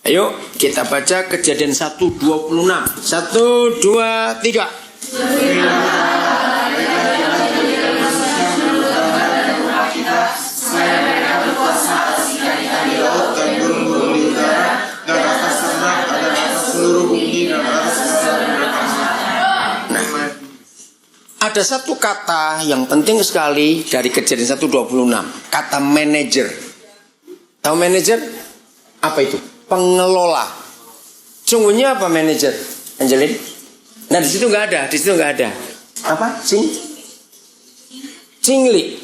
Ayo kita baca Kejadian 1:26. 1, 2, 3. Ada satu kata yang penting sekali dari Kejadian 1:26. Kata manajer. Tahu manajer? Apa itu? Pengelola. Sungguhnya apa manajer, Angelin? Nah di situ nggak ada, di situ nggak ada. Apa? Cingli.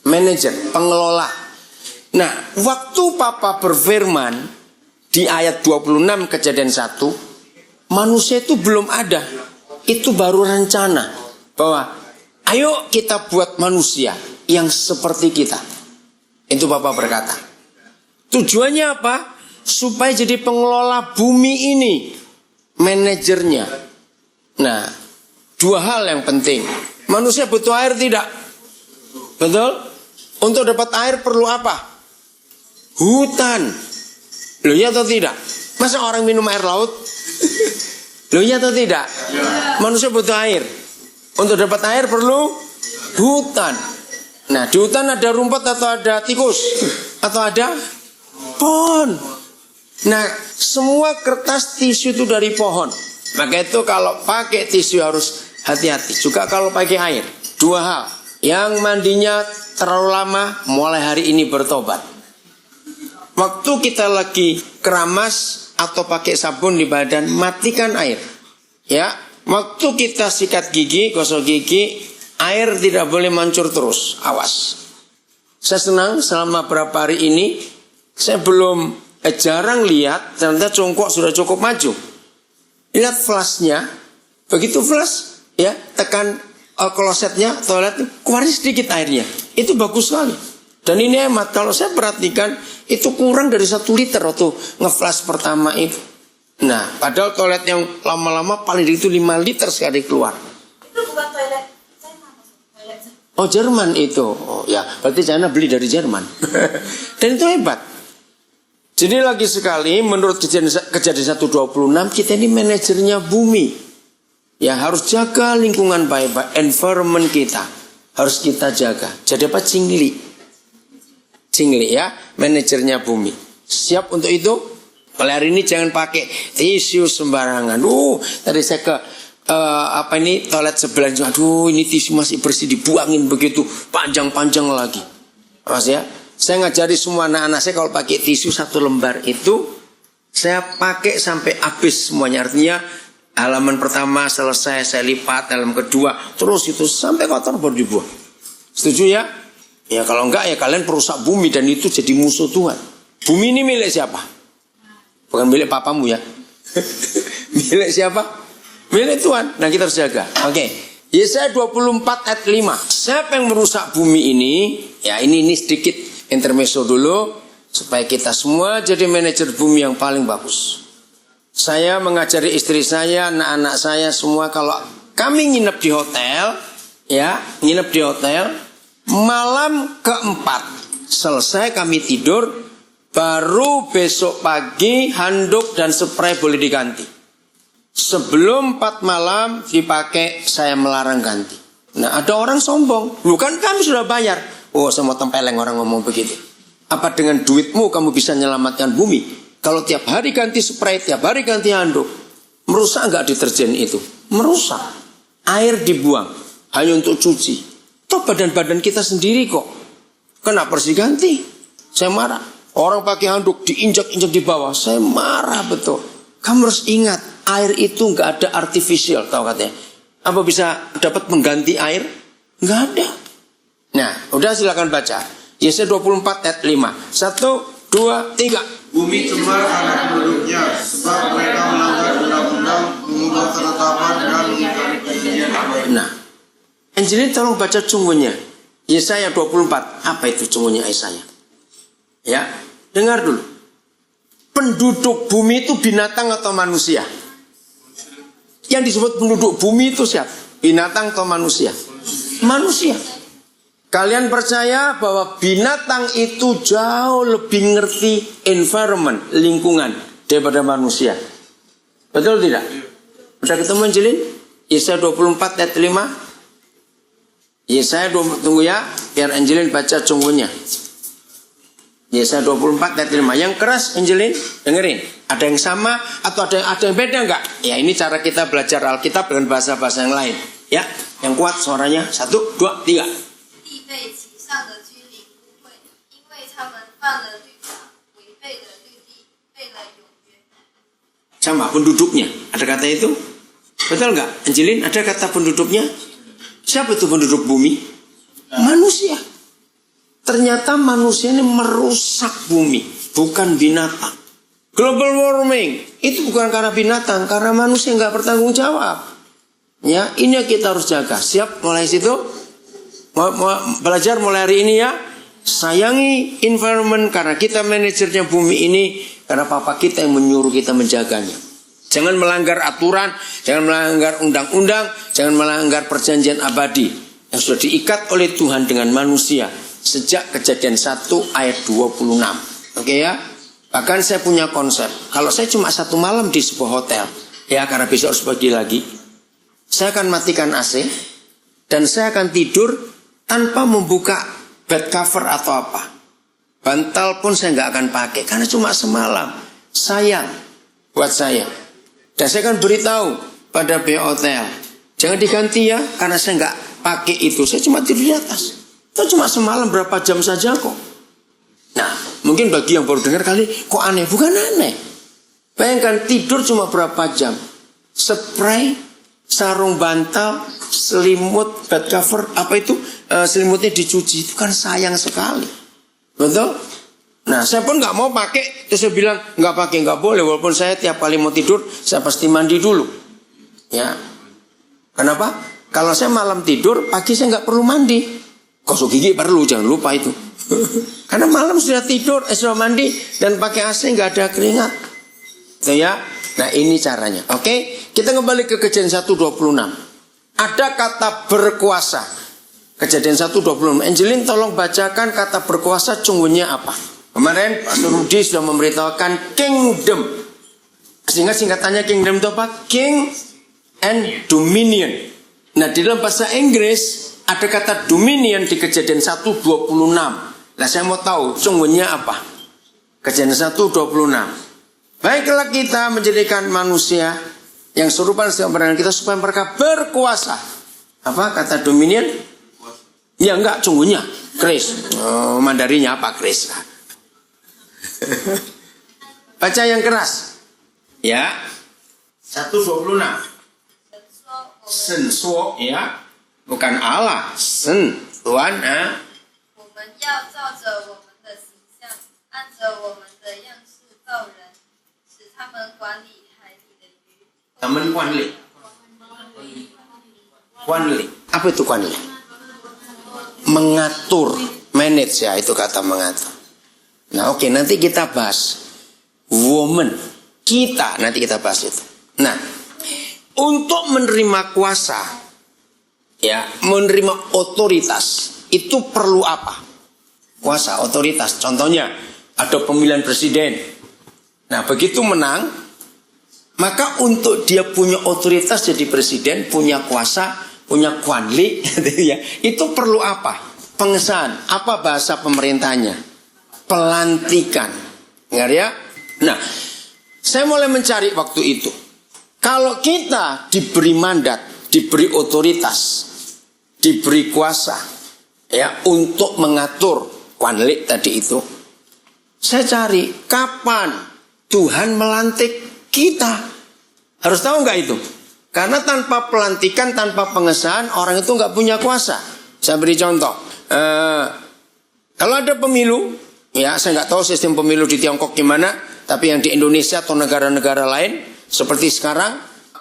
Manajer, pengelola. Nah, waktu Papa berfirman di ayat 26 Kejadian 1, manusia itu belum ada. Itu baru rencana bahwa ayo kita buat manusia yang seperti kita. Itu Papa berkata. Tujuannya apa? Supaya jadi pengelola bumi ini, manajernya. Nah, dua hal yang penting. Manusia butuh air tidak? Betul? Untuk dapat air perlu apa? Hutan. Loh iya atau tidak? Masa orang minum air laut? Loh iya atau tidak? Manusia butuh air. Untuk dapat air perlu hutan. Nah, di hutan ada rumput atau ada tikus? Atau ada pohon? Nah, semua kertas tisu itu dari pohon. Maka itu kalau pakai tisu harus hati-hati. Juga kalau pakai air. Dua hal. Yang mandinya terlalu lama, mulai hari ini bertobat. Waktu kita lagi keramas atau pakai sabun di badan, matikan air. Ya, waktu kita sikat gigi, gosok gigi, air tidak boleh mancur terus. Awas. Saya senang selama beberapa hari ini, saya belum jarang lihat, ternyata congkok sudah cukup maju. Lihat flashnya, begitu flash, ya tekan klosetnya, toilet, keluar sedikit airnya. Itu bagus sekali. Dan ini hemat. Kalau saya perhatikan, itu kurang dari 1 liter waktu nge-flash pertama itu. Nah, padahal toilet yang lama-lama paling itu 5 liter sekali keluar. Itu bukan toilet Jerman. Oh, Jerman itu. Oh ya, berarti China beli dari Jerman. Dan itu hebat. Jadi lagi sekali menurut Kejadian 1:26 kita ini manajernya bumi. Ya harus jaga lingkungan baik-baik, environment kita harus kita jaga. Jadi apa? Cingli ya, manajernya bumi. Siap untuk itu? Kalau hari ini jangan pakai tisu sembarangan. Tadi saya ke toilet sebelah. Aduh, ini tisu masih bersih, dibuangin begitu panjang-panjang lagi. Mas ya. Saya ngajari semua anak-anak saya kalau pakai tisu 1 lembar itu saya pakai sampai habis semuanya. Artinya halaman pertama selesai saya lipat, halaman kedua terus itu sampai kotor baru dibuang. Setuju ya? Ya kalau enggak ya kalian perusak bumi dan itu jadi musuh Tuhan. Bumi ini milik siapa? Bukan milik papamu ya. Milik siapa? Milik Tuhan. Nah kita harus jaga. Oke. Yesaya 24 ayat 5. Siapa yang merusak bumi ini? Ya ini sedikit intermezzo dulu supaya kita semua jadi manajer bumi yang paling bagus. Saya mengajari istri saya, anak-anak saya semua kalau kami nginep di hotel, ya, nginep di hotel, malam keempat selesai kami tidur, baru besok pagi handuk dan spray boleh diganti. Sebelum 4 malam dipakai saya melarang ganti. Nah ada orang sombong, bukan kami sudah bayar. Oh saya mau tempeleng orang ngomong begitu. Apa dengan duitmu kamu bisa menyelamatkan bumi? Kalau tiap hari ganti spray, tiap hari ganti handuk, merusak enggak deterjen itu? Merusak. Air dibuang hanya untuk cuci. Toh badan-badan kita sendiri kok. Kenapa harus diganti? Saya marah. Orang pakai handuk diinjak-injak di bawah, saya marah betul. Kamu harus ingat, air itu enggak ada artificial, tahu katanya. Apa bisa dapat mengganti air? Enggak ada. Nah, udah silakan baca. Yesaya 24 ayat 5. 1, 2, 3. Bumi cemar karena penduduknya, sebab mereka melanggar undang-undang, mengubah ketetapan dan mengingkari perjanjian Allah. Nah, Angelina tolong baca cungunya. Yesaya 24. Apa itu cungunya Yesaya? Ya, dengar dulu. Penduduk bumi itu binatang atau manusia? Yang disebut penduduk bumi itu siapa? Binatang atau manusia? Manusia. Kalian percaya bahwa binatang itu jauh lebih ngerti environment, lingkungan daripada manusia. Betul tidak? Udah ketemu Angelin? Yesaya 24 ayat 5. Yesaya 20, tunggu ya, biar Angelin baca sungguhnya. Yesaya 24 ayat 5. Yang keras Angelin, dengerin. Ada yang sama atau ada yang beda enggak? Ya ini cara kita belajar Alkitab dengan bahasa-bahasa yang lain. Ya, yang kuat suaranya. 1, 2, 3. 地被其上的居民污秽，因为他们犯了律法，违背了律例，背了永约。 Sama penduduknya. Ada kata itu? Betul nggak? Angelin, ada kata penduduknya? Siapa itu penduduk bumi? Manusia. Ternyata manusia ini merusak bumi, bukan binatang. Global warming itu bukan karena binatang, karena manusia nggak bertanggung jawab. Ya, ini yang kita harus jaga. Siap mulai situ? Mau belajar mulai hari ini ya. Sayangi environment karena kita manajernya bumi ini, karena papa kita yang menyuruh kita menjaganya. Jangan melanggar aturan, jangan melanggar undang-undang, jangan melanggar perjanjian abadi yang sudah diikat oleh Tuhan dengan manusia sejak Kejadian 1 ayat 26. Oke ya? Bahkan saya punya konsep, kalau saya cuma 1 malam di sebuah hotel, ya karena besok harus pergi lagi, saya akan matikan AC dan saya akan tidur tanpa membuka bed cover atau apa. Bantal pun saya nggak akan pakai karena cuma semalam. Sayang buat saya. Dan saya akan beritahu pada pihak hotel, jangan diganti ya, karena saya nggak pakai itu. Saya cuma tidur di atas. Itu cuma semalam berapa jam saja kok. Nah, mungkin bagi yang baru dengar kali, kok aneh? Bukan aneh. Bayangkan tidur cuma berapa jam. Spray, sarung bantal, selimut, bed cover, apa itu? Selimutnya dicuci, itu kan sayang sekali. Betul? Nah, saya pun nggak mau pakai. Terus saya bilang nggak pakai, nggak boleh. Walaupun saya tiap kali mau tidur, saya pasti mandi dulu. Ya, kenapa? Kalau saya malam tidur, pagi saya nggak perlu mandi. Gosok gigi perlu, jangan lupa itu. Karena malam sudah tidur, sudah mandi dan pakai AC nggak ada keringat. Itu ya. Nah ini caranya. Oke, kita kembali ke Kejadian 1:26. Ada kata berkuasa. Kejadian 1:26. Angelin tolong bacakan kata berkuasa sungguhnya apa? Kemarin Pastor Rudi sudah memberitahukan kingdom. Sehingga singkatannya kingdom itu apa? King and dominion. Nah di dalam bahasa Inggris ada kata dominion di Kejadian 1:26. Nah saya mau tahu sungguhnya apa? Kejadian 1:26. Baiklah kita menjadikan manusia yang serupa dengan pandangan kita supaya mereka berkuasa. Apa kata dominion? Ya enggak, sungguhnya Chris. Mandarinya apa Chris? Baca yang keras. Ya. 1:26. Sensuo ya. Bukan Allah. Sen. Tuhan. 我们要照着我们的形象，按着我们的样式造人，使他们管理海里的鱼。 Teman Kwanli. Kwanli. Apa itu Kwanli? Mengatur. Manage ya, itu kata mengatur. Nah oke, nanti kita bahas woman. Kita nanti kita bahas itu. Nah, untuk menerima kuasa, ya, menerima otoritas, itu perlu apa? Kuasa, otoritas. Contohnya, ada pemilihan presiden. Nah, begitu menang, maka untuk dia punya otoritas jadi presiden, punya kuasa, punya kwanli, ya, itu perlu apa? Pengesahan. Apa bahasa pemerintahnya? Pelantikan. Ingat ya? Nah, saya mulai mencari waktu itu. Kalau kita diberi mandat, diberi otoritas, diberi kuasa, ya, untuk mengatur kwanli tadi itu, saya cari kapan Tuhan melantik kita. Harus tahu nggak itu? Karena tanpa pelantikan, tanpa pengesahan, orang itu nggak punya kuasa. Saya beri contoh. Kalau ada pemilu, ya saya nggak tahu sistem pemilu di Tiongkok gimana, tapi yang di Indonesia atau negara-negara lain seperti sekarang,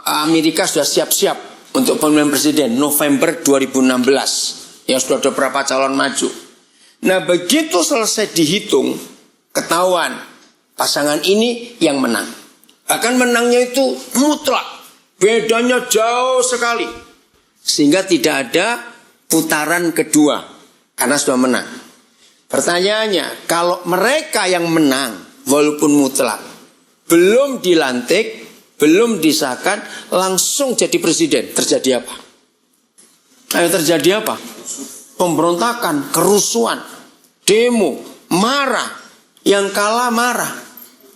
Amerika sudah siap-siap untuk pemilihan presiden November 2016. Ya sudah ada berapa calon maju. Nah begitu selesai dihitung, ketahuan pasangan ini yang menang. Bahkan menangnya itu mutlak, bedanya jauh sekali, sehingga tidak ada putaran kedua karena sudah menang. Pertanyaannya, kalau mereka yang menang walaupun mutlak, belum dilantik, belum disahkan, langsung jadi presiden. Terjadi apa? Ayo, terjadi apa? Pemberontakan, kerusuhan, demo, marah. Yang kalah marah.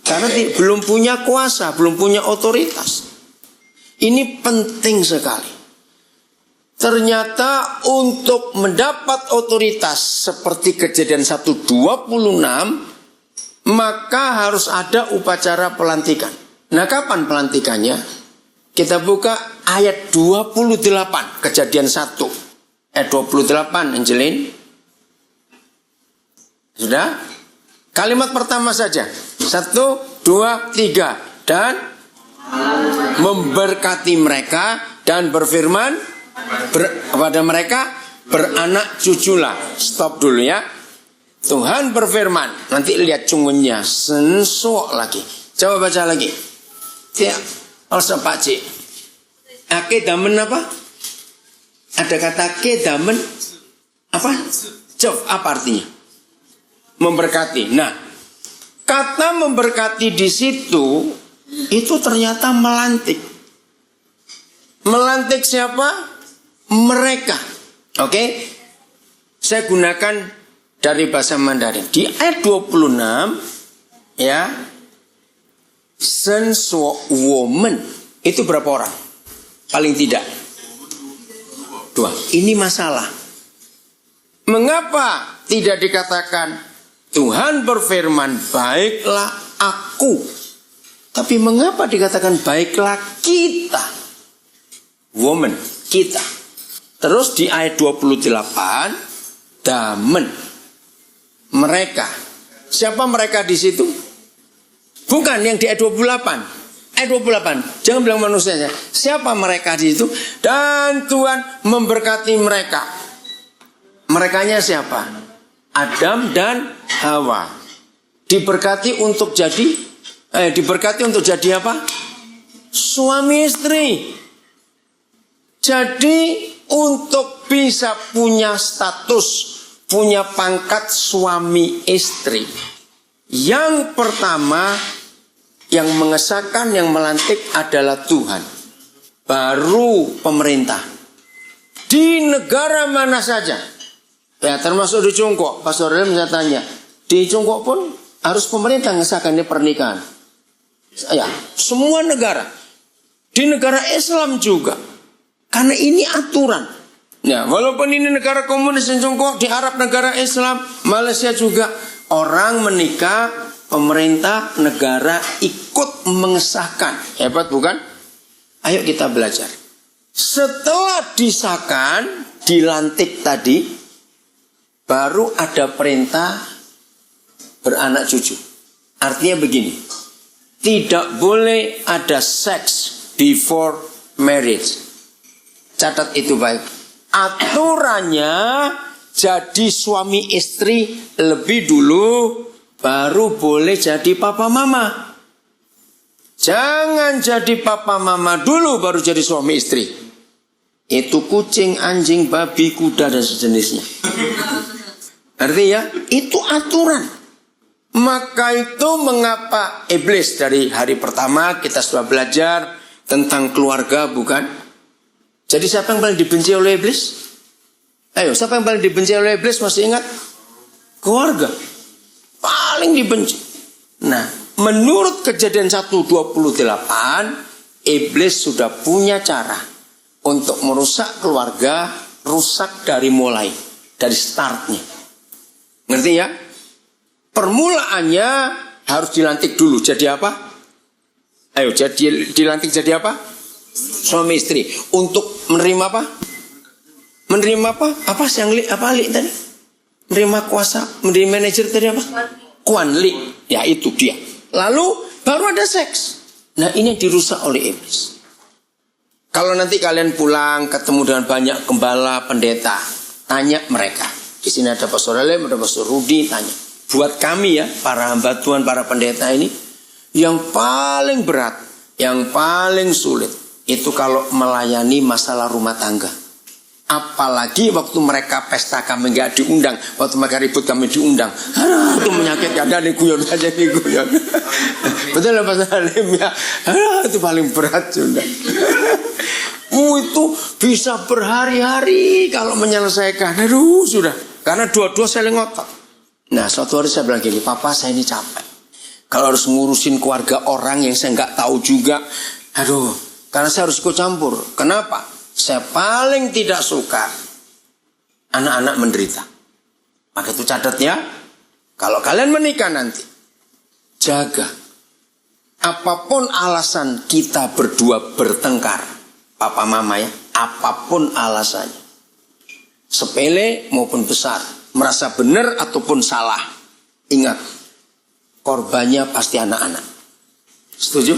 Karena belum punya kuasa, belum punya otoritas. Ini penting sekali. Ternyata untuk mendapat otoritas seperti Kejadian 1:26, maka harus ada upacara pelantikan. Nah, kapan pelantikannya? Kita buka ayat 28, Kejadian 1. Ayat 28, Angelin. Sudah? Kalimat pertama saja. 1, 2, 3. Dan memberkati mereka dan berfirman kepada mereka, beranak cuculah. Stop dulu ya. Tuhan berfirman. Nanti lihat cungunnya. Sensuok lagi. Coba baca lagi. Tiap. Olsa Pak Cik. Kedamen apa? Ada kata kedamen. Apa? Coba apa artinya? Memberkati. Nah, kata memberkati di situ itu ternyata melantik. Melantik siapa? Mereka. Oke? Saya gunakan dari bahasa Mandarin. Di ayat 26 ya. Sensuo woman itu berapa orang? Paling tidak 2. Ini masalah. Mengapa tidak dikatakan Tuhan berfirman baiklah aku, tapi mengapa dikatakan baiklah kita? Woman, kita. Terus di ayat 28 damen, mereka. Siapa mereka di situ? Bukan yang di ayat 28. Ayat 28. Jangan bilang manusianya. Siapa mereka di situ? Dan Tuhan memberkati mereka. Merekanya siapa? Adam dan Hawa. Diberkati untuk jadi apa? Suami istri. Jadi untuk bisa punya status, punya pangkat suami istri, yang pertama yang mengesahkan, yang melantik adalah Tuhan. Baru pemerintah. Di negara mana saja. Ya, termasuk di Tiongkok. Pastor Rim saya tanya. Di Tiongkok pun harus pemerintah mengesahkan ini pernikahan. Ya, semua negara. Di negara Islam juga. Karena ini aturan. Ya, walaupun ini negara komunis di Tiongkok, di Arab negara Islam, Malaysia juga. Orang menikah, pemerintah negara ikut mengesahkan. Hebat bukan? Ayo kita belajar. Setelah disahkan, dilantik tadi, baru ada perintah beranak cucu. Artinya begini. Tidak boleh ada seks before marriage. Catat itu baik. Aturannya jadi suami istri lebih dulu, baru boleh jadi papa mama. Jangan jadi papa mama dulu baru jadi suami istri. Itu kucing, anjing, babi, kuda dan sejenisnya. Artinya itu aturan. Maka itu mengapa iblis dari hari pertama kita sudah belajar tentang keluarga, bukan? Jadi siapa yang paling dibenci oleh iblis? Ayo, siapa yang paling dibenci oleh iblis? Masih ingat? Keluarga. Paling dibenci. Nah, menurut Kejadian 1:28, iblis sudah punya cara untuk merusak keluarga, rusak dari mulai, dari startnya. Ngerti ya? Permulaannya harus dilantik dulu. Jadi apa? Ayo, jadi dilantik jadi apa? Suami istri. Untuk menerima apa? Menerima apa? Apa sih yang tadi? Menerima kuasa, menerima manajer tadi apa? Kuan li. Ya itu dia. Lalu baru ada seks. Nah ini yang dirusak oleh iblis. Kalau nanti kalian pulang ketemu dengan banyak gembala, pendeta, tanya mereka. Di sini ada Pastor Lem, ada Pastor Rudi, tanya. Buat kami ya, para hamba Tuhan, para pendeta ini, yang paling berat, yang paling sulit, itu kalau melayani masalah rumah tangga. Apalagi waktu mereka pesta kami nggak diundang, waktu mereka ribut kami diundang. Itu menyakitkan, ada nih guyon aja nih guyon. Betul lah Pak Salim ya. Itu paling berat sudah. Itu bisa berhari-hari kalau menyelesaikan. Aduh sudah. Karena dua-dua saling ngotot. Nah suatu hari saya bilang gini, Papa saya ini capek. Kalau harus ngurusin keluarga orang yang saya nggak tahu juga. Aduh, karena saya harus ikut campur. Kenapa? Saya paling tidak suka anak-anak menderita. Maka itu catat ya. Kalau kalian menikah nanti, jaga. Apapun alasan kita berdua bertengkar, papa mama ya, apapun alasannya, sepele maupun besar, merasa benar ataupun salah, ingat, korbannya pasti anak-anak. Setuju?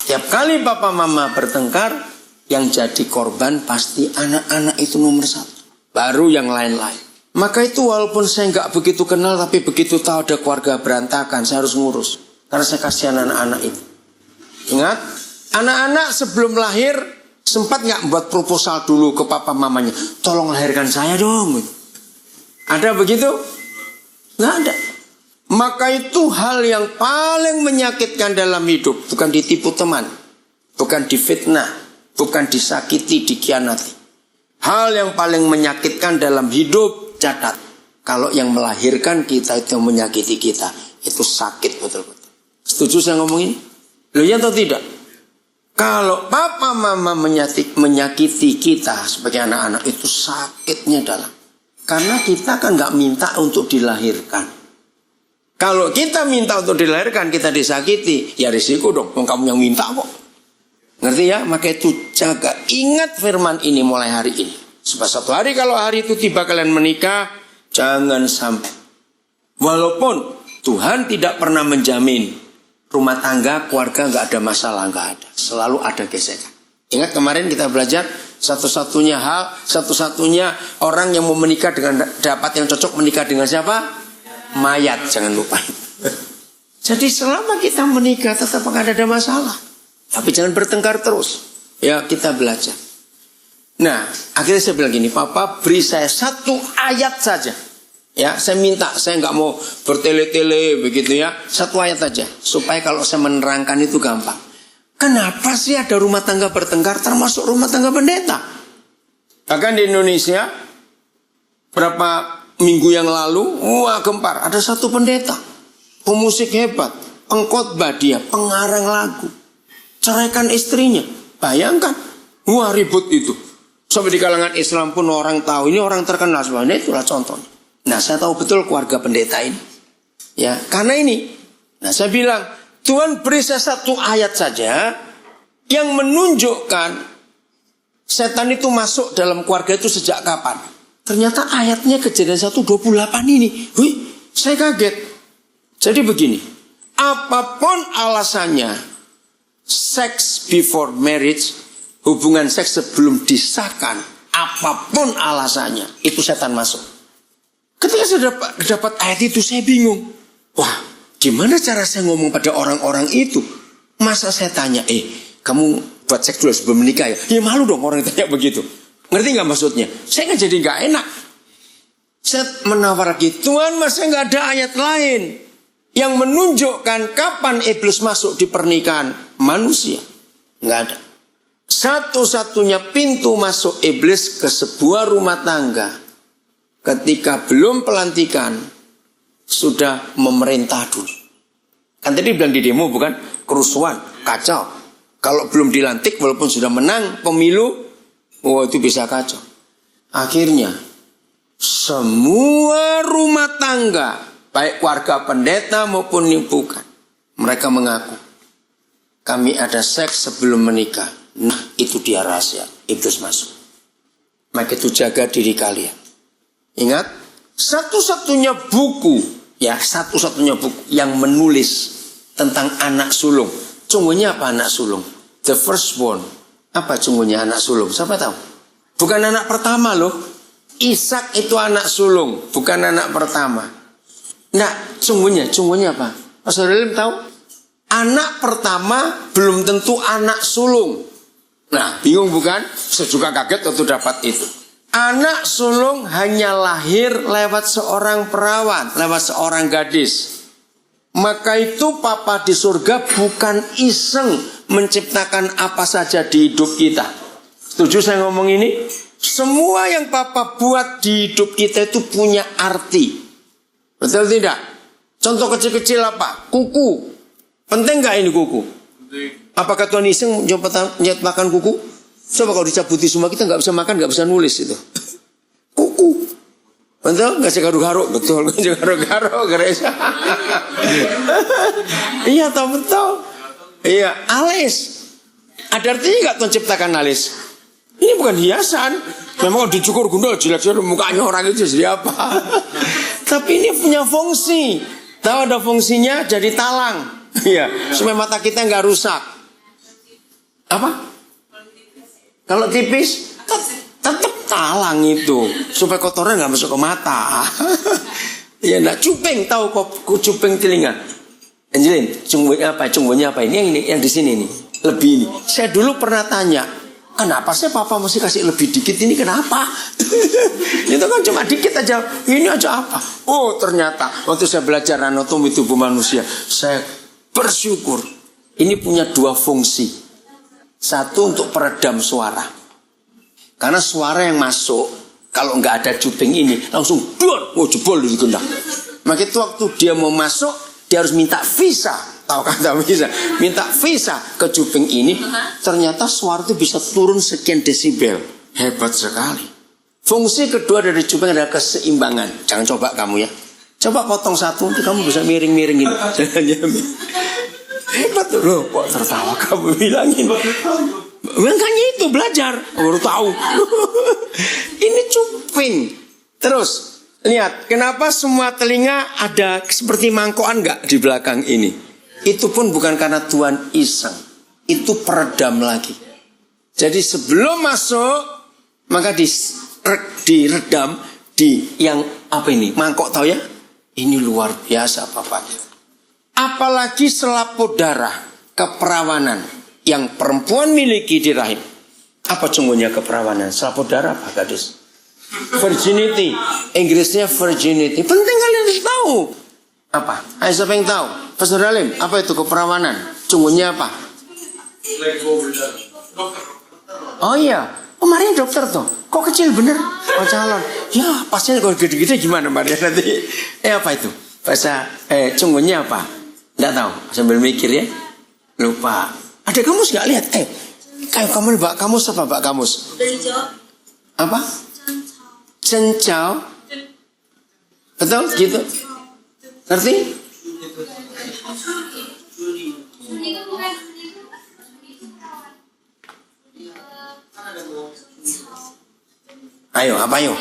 Tiap kali papa mama bertengkar, yang jadi korban pasti anak-anak itu nomor satu. Baru yang lain-lain. Maka itu walaupun saya nggak begitu kenal, tapi begitu tahu ada keluarga berantakan, saya harus ngurus. Karena saya kasihan anak-anak itu. Ingat, anak-anak sebelum lahir sempat nggak buat proposal dulu ke papa mamanya, tolong lahirkan saya dong. Ada begitu? Nggak ada. Maka itu hal yang paling menyakitkan dalam hidup, bukan ditipu teman, bukan difitnah, bukan disakiti, dikhianati. Hal yang paling menyakitkan dalam hidup, catat, kalau yang melahirkan kita itu yang menyakiti kita, itu sakit betul-betul. Setuju saya ngomongin? Loh ya atau tidak? Kalau papa mama menyakiti kita sebagai anak-anak, itu sakitnya dalam. Karena kita kan gak minta untuk dilahirkan. Kalau kita minta untuk dilahirkan, kita disakiti, ya risiko dong, kamu yang minta kok. Ngerti ya? Maka itu jaga. Ingat firman ini mulai hari ini. Sebab satu hari kalau hari itu tiba kalian menikah, jangan sampai. Walaupun Tuhan tidak pernah menjamin rumah tangga, keluarga nggak ada masalah, nggak ada. Selalu ada gesekan. Ingat kemarin kita belajar satu-satunya hal, satu-satunya orang yang mau menikah dengan dapat yang cocok menikah dengan siapa? Mayat, jangan lupa. Jadi selama kita menikah tetap nggak ada masalah. Tapi jangan bertengkar terus. Ya kita belajar. Nah akhirnya saya bilang gini, Papa beri saya satu ayat saja. Ya saya minta, saya nggak mau bertele-tele begitu ya. Satu ayat saja. Supaya kalau saya menerangkan itu gampang. Kenapa sih ada rumah tangga bertengkar termasuk rumah tangga pendeta? Bahkan di Indonesia berapa minggu yang lalu, wah gempar. Ada satu pendeta, pemusik hebat, pengkhotbah dia, pengarang lagu, ceraikan istrinya. Bayangkan, wah ribut itu. Sampai di kalangan Islam pun orang tahu, ini orang terkenal sebenarnya, itulah contohnya. Nah saya tahu betul keluarga pendeta ini. Ya karena ini. Nah saya bilang, Tuhan beri saya satu ayat saja yang menunjukkan setan itu masuk dalam keluarga itu sejak kapan. Ternyata ayatnya Kejadian 1:28 ini. Wih, saya kaget. Jadi begini, apapun alasannya, sex before marriage, hubungan seks sebelum disahkan, apapun alasannya, itu setan masuk. Ketika saya dapat ayat itu, saya bingung. Wah, gimana cara saya ngomong pada orang-orang itu? Masa saya tanya, kamu buat seks dulu sebelum menikah ya? Ya malu dong orang yang tanya begitu. Ngerti gak maksudnya? Saya kan jadi gak enak. Saya menawar lagi, Tuhan masa gak ada ayat lain yang menunjukkan kapan iblis masuk di pernikahan manusia? Gak ada. Satu-satunya pintu masuk iblis ke sebuah rumah tangga ketika belum pelantikan sudah memerintah dulu. Kan tadi bilang di demo bukan? Kerusuhan, kacau. Kalau belum dilantik walaupun sudah menang pemilu, itu bisa kacau. Akhirnya semua rumah tangga, baik warga pendeta maupun yang bukan, mereka mengaku kami ada seks sebelum menikah. Nah itu dia rahasia, iblis masuk. Maka itu jaga diri kalian. Ingat, satu-satunya buku yang menulis tentang anak sulung. Sungguhnya apa anak sulung? The firstborn. Apa sungguhnya anak sulung? Siapa tahu? Bukan anak pertama loh. Ishak itu anak sulung, bukan anak pertama. Nah, sungguhnya apa? Pak Saudara tahu? Anak pertama belum tentu anak sulung. Nah, bingung bukan? Saya juga kaget waktu dapat itu. Anak sulung hanya lahir lewat seorang perawan, lewat seorang gadis. Maka itu Papa di surga bukan iseng menciptakan apa saja di hidup kita. Setuju saya ngomong ini? Semua yang Papa buat di hidup kita itu punya arti. Betul tidak? Contoh kecil-kecil apa? Kuku. Penting gak ini kuku? Apakah Tuhan iseng menciptakan kuku? Coba kalau dicabuti semua kita gak bisa makan, gak bisa nulis itu. Kuku. Betul? Gak garuk-garuk. Betul, gak garuk-garuk. Iya tau betul. Iya, alis. Ada artinya gak Tuhan ciptakan alis? Ini bukan hiasan. Memang kalau dicukur gundul jelek-jelek mukanya orang itu jadi apa? Tapi ini punya fungsi. Tahu ada fungsinya jadi talang. Iya, supaya mata kita nggak rusak. Apa? Kalau tipis, tetap talang itu supaya kotoran nggak masuk ke mata. Ya, nggak cuping, tahu kok cuping telinga. Angelin, cunggunya apa? Ini yang di sini nih, lebih ini. Saya dulu pernah tanya, kenapa sih Papa mesti kasih lebih dikit ini? Kenapa? Itu kan cuma dikit aja. Ini aja apa? Oh, ternyata waktu saya belajar anatomi tubuh manusia, saya bersyukur. Ini punya dua fungsi. Satu untuk peredam suara. Karena suara yang masuk, kalau nggak ada cuping ini, langsung duar, oh jebol di gendang. Maka itu waktu dia mau masuk, dia harus minta visa. Tahu kata visa? Minta visa ke cuping ini. Ternyata suara itu bisa turun sekian desibel. Hebat sekali. Fungsi kedua dari cuping adalah keseimbangan. Jangan coba kamu ya. Coba potong satu, nanti kamu bisa miring-miring gini. Hebat loh, kok tertawa kamu bilangin. Makanya itu belajar, baru tahu. Ini cuping. Terus lihat, kenapa semua telinga ada seperti mangkokan nggak di belakang ini? Itu pun bukan karena Tuhan iseng. Itu peredam lagi. Jadi sebelum masuk, maka diredam di yang apa ini? Mangkok tahu ya? Ini luar biasa papanya. Apalagi selaput darah, keperawanan yang perempuan miliki di rahim. Apa sungguhnya keperawanan? Selaput darah apa gadis? Virginity. Inggrisnya virginity. Penting kalian harus tahu. Apa? Ayo siapa yang tahu? Pastor Dalim, apa itu keperawanan? Sungguhnya apa? Oh iya. Oh Maria dokter tuh. Kok kecil bener? Oh calon. Ya pasnya kalau gede-gede gimana Mbak Dia nanti? Apa itu? Bahasa sungguhnya apa? Nggak tahu. Sambil mikir ya. Lupa. Ada kamus nggak lihat? Kayak kamu Mbak Kamus apa Mbak Kamus? Apa? Cencau. Betul gitu? Ngerti? Ayo, apa yuk?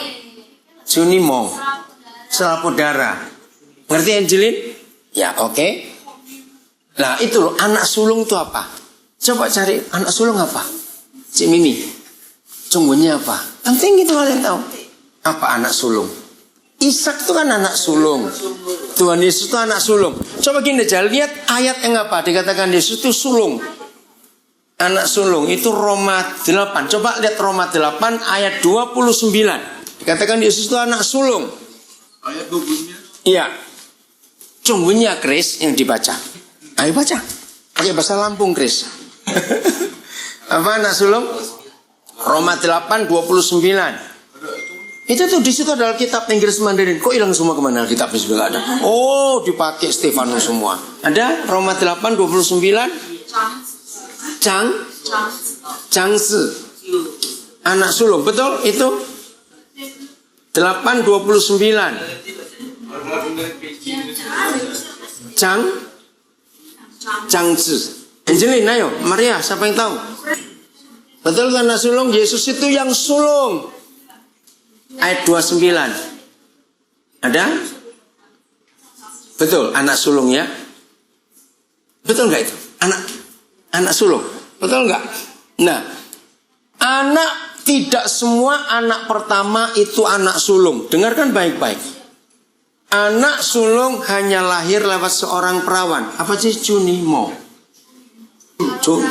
Junimo, selaput darah. Ngerti Angelin? Ya, oke. Nah, itu loh, anak sulung itu apa? Coba cari anak sulung apa? Cik Mimi. Sungguhnya apa? Penting itu kalian tahu. Apa anak sulung? Ishak itu kan anak sulung. Tuhan Yesus itu anak sulung. Coba gini aja, lihat ayat yang apa? Dikatakan Yesus itu sulung. Anak sulung itu Roma 8. Coba lihat Roma 8 ayat 29. Dikatakan Yesus itu anak sulung. Ayat 20-nya. Iya. Sungguhnya Chris yang dibaca. Ayo baca. Pakai bahasa Lampung Chris. Apa anak sulung? Roma 8 29. Itu tuh di situ adalah kitab Inggris Mandarin. Kok hilang semua kemana kitabnya sudah nggak ada? Oh, dipakai Stefanus semua. Ada Roma 8 29. Changsi. Anak sulung, betul itu? 8 29. Changsi. Angelina, ayo, Maria, siapa yang tahu? Betul kan anak sulung? Yesus itu yang sulung. Ayat 29. Ada? Betul, anak sulung ya. Betul nggak itu? Anak sulung. Betul nggak? Nah, tidak semua anak pertama itu anak sulung. Dengarkan baik-baik. Anak sulung hanya lahir lewat seorang perawan. Apa sih Junimo? Juni.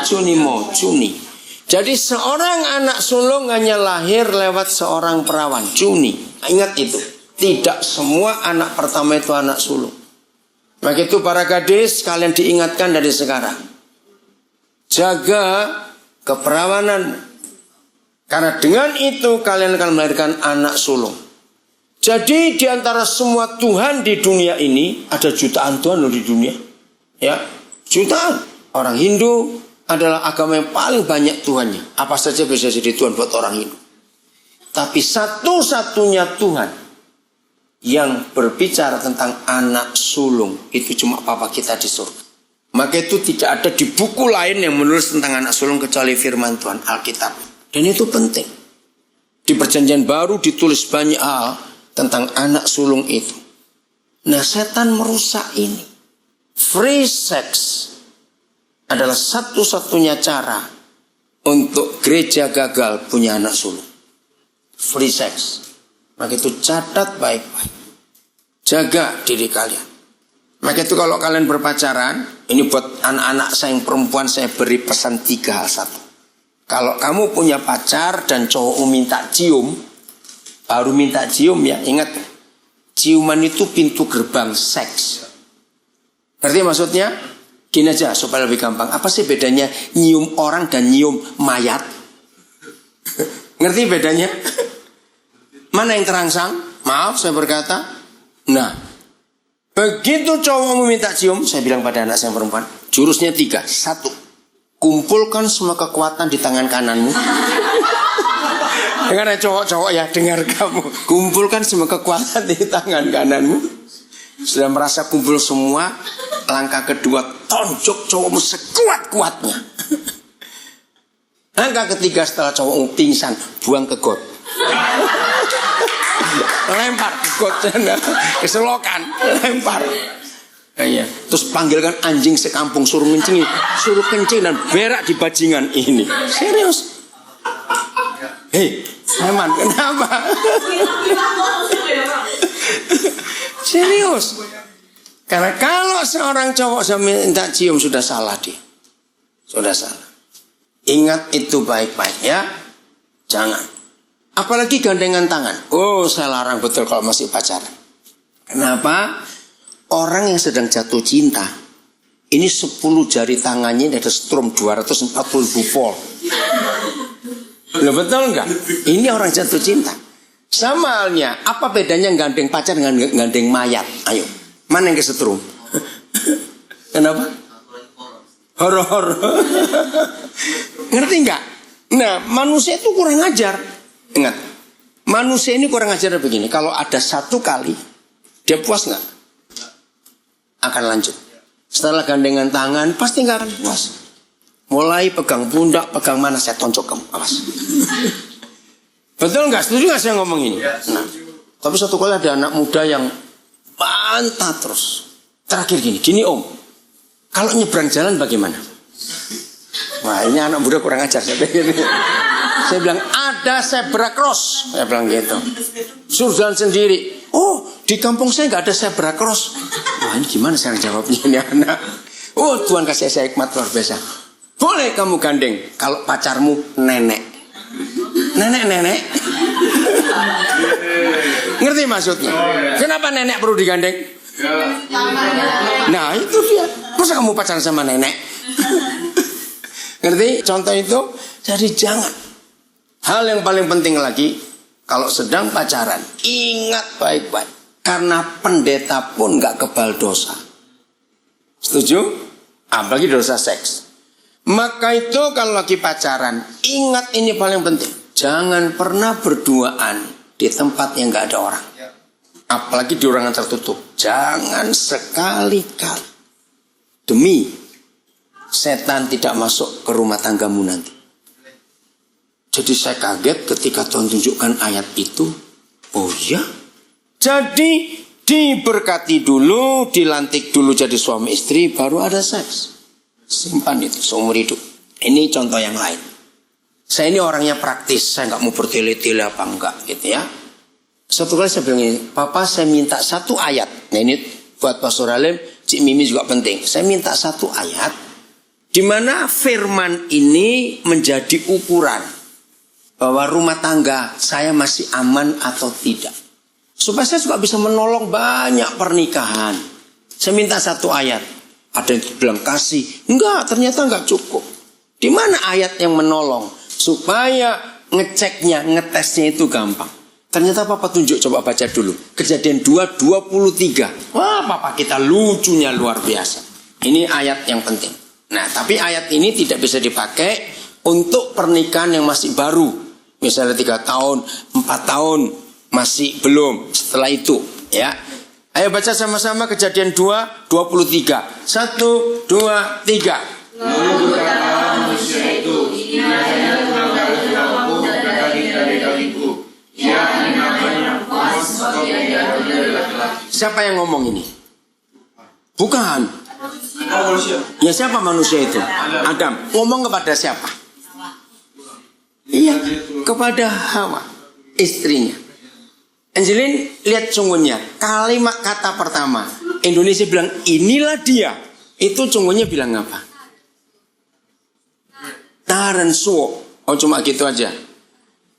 Junimo. Juni. Jadi seorang anak sulung hanya lahir lewat seorang perawan. Juni. Ingat itu. Tidak semua anak pertama itu anak sulung. Maka itu para gadis, kalian diingatkan dari sekarang. Jaga keperawanan. Karena dengan itu kalian akan melahirkan anak sulung. Jadi di antara semua Tuhan di dunia ini, ada jutaan Tuhan loh di dunia. Ya, jutaan. Orang Hindu adalah agama yang paling banyak Tuhannya. Apa saja bisa jadi Tuhan buat orang Hindu. Tapi satu-satunya Tuhan yang berbicara tentang anak sulung, itu cuma Papa kita di surga. Maka itu tidak ada di buku lain yang menulis tentang anak sulung kecuali firman Tuhan, Alkitab. Dan itu penting. Di Perjanjian Baru ditulis banyak hal tentang anak sulung itu. Nah, setan merusak ini. Free sex adalah satu-satunya cara untuk gereja gagal punya anak sulung. Free sex. Maka itu catat baik-baik. Jaga diri kalian. Maka itu kalau kalian berpacaran, ini buat anak-anak saya yang perempuan, saya beri pesan 3 hal. 1. Kalau kamu punya pacar dan cowokmu minta cium, baru minta cium ya, ingat, ciuman itu pintu gerbang seks. Ngerti maksudnya? Gini aja supaya lebih gampang. Apa sih bedanya nyium orang dan nyium mayat? Ngerti bedanya? Mana yang terangsang? Maaf saya berkata. Nah, begitu cowok minta cium, saya bilang pada anak saya perempuan, jurusnya 3. 1, kumpulkan semua kekuatan di tangan kananmu. Dengar ya cowok-cowok ya, dengar kamu. Kumpulkan semua kekuatan di tangan kananmu. Sudah merasa kumpul semua, langkah kedua, tonjok cowokmu sekuat-kuatnya. Langkah ketiga setelah cowokmu pingsan, buang ke got. Lempar ke got sana, ke selokan, lempar. Iya. Terus panggilkan anjing sekampung, suruh kencing dan berak di bajingan ini. Serius. Hei, Eman, kenapa? Serius. Karena kalau seorang cowok saya minta cium, sudah salah dia. Sudah salah. Ingat itu baik-baik ya. Jangan. Apalagi gandengan tangan. Oh, saya larang betul kalau masih pacaran. Kenapa? Orang yang sedang jatuh cinta, ini 10 jari tangannya ada strom 240.000 volt. Loh, betul enggak? Ini orang jatuh cinta. Sama halnya, apa bedanya gandeng pacar dengan gandeng mayat? Ayo, mana yang kesetrum? Kenapa? Horor. Ngerti enggak? Nah, manusia itu kurang ajar. Ingat, manusia ini kurang ajar begini. Kalau ada 1 kali, dia puas enggak? Akan lanjut. Setelah gandengan tangan, pasti enggak akan puas. Mulai pegang pundak, pegang mana, saya tonjok kamu. Awas. Betul nggak? Setuju nggak saya ngomong ini? Nah, tapi satu kali ada anak muda yang bantah terus. Terakhir gini om. Kalau nyebrang jalan bagaimana? Wah, ini anak muda kurang ajar. Saya bilang ada zebra cross. Saya bilang gitu. Suruh jalan sendiri. Oh, di kampung saya nggak ada zebra cross. Wah, ini gimana saya jawabnya ini anak? Oh, Tuhan kasih saya hikmat luar biasa. Boleh kamu gandeng kalau pacarmu nenek. Nenek. Ngerti maksudnya? Kenapa nenek perlu digandeng? Nah, itu dia. Masa kamu pacaran sama nenek? Ngerti? Contoh itu. Jadi jangan. Hal yang paling penting lagi, kalau sedang pacaran, ingat baik-baik. Karena pendeta pun gak kebal dosa. Setuju? Apalagi dosa seks. Maka itu kalau lagi pacaran, ingat ini paling penting. Jangan pernah berduaan di tempat yang gak ada orang. Apalagi di ruangan tertutup. Jangan sekali-kali. Demi setan tidak masuk ke rumah tanggamu nanti. Jadi saya kaget ketika Tuhan tunjukkan ayat itu. Oh ya? Jadi diberkati dulu, dilantik dulu jadi suami istri, baru ada seks. Simpan itu seumur hidup. Ini contoh yang lain. Saya ini orangnya praktis. Saya nggak mau bertele-tele apa enggak gitu ya. Satu kali saya bilang ini, Papa saya minta 1 ayat. Nah ini buat Pastor Halim, Cik Mimi juga penting. Saya minta 1 ayat di mana firman ini menjadi ukuran bahwa rumah tangga saya masih aman atau tidak. Supaya saya juga bisa menolong banyak pernikahan. Saya minta satu ayat. Ada yang bilang kasih. Enggak, ternyata enggak cukup. Di mana ayat yang menolong? Supaya ngeceknya, ngetesnya itu gampang. Ternyata Papa tunjuk, coba baca dulu. Kejadian 2:23. Wah, Papa kita lucunya luar biasa. Ini ayat yang penting. Nah, tapi ayat ini tidak bisa dipakai untuk pernikahan yang masih baru. Misalnya 3 tahun, 4 tahun. Masih belum. Setelah itu, ya. Ayo baca sama-sama Kejadian 2:23. 1, 2, 3. Lalu berkata manusia itu, ini hanya tenaga tubuhku dan daging dagingku. Ia namanya puas sebab ia diatur dari laki-laki. Siapa yang ngomong ini? Bukan. Manusia. Ya siapa manusia itu? Adam. Ngomong kepada siapa? Iya, kepada Hawa, istrinya. Angelin, lihat sungguhnya. Kalimat kata pertama, Indonesia bilang inilah dia. Itu sungguhnya bilang apa? Taran suo. Oh, cuma gitu aja.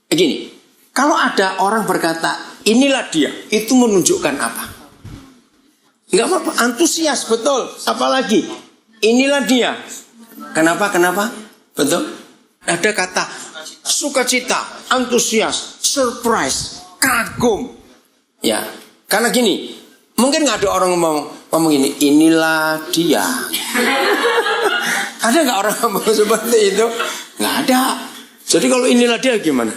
Begini, kalau ada orang berkata inilah dia, itu menunjukkan apa? Enggak apa-apa, antusias, betul. Apalagi inilah dia. Kenapa? Betul. Ada kata sukacita, antusias, surprise, kagum. Ya, karena gini, mungkin nggak ada orang ngomong ini, inilah dia. Ada nggak orang ngomong seperti itu? Nggak ada. Jadi kalau inilah dia gimana?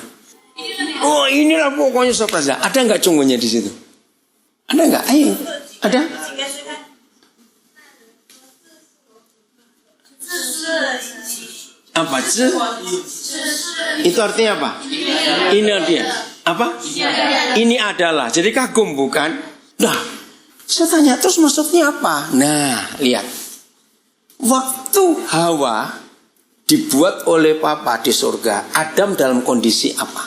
Oh, inilah pokoknya surprise. Ada nggak cunggunya di situ? Ada nggak? Ayo, ada? Apa? Itu artinya apa? Ini dia. Apa? Ini adalah. Jadi kagum bukan? Nah, saya tanya terus maksudnya apa? Nah, lihat. Waktu Hawa dibuat oleh Papa di surga, Adam dalam kondisi apa?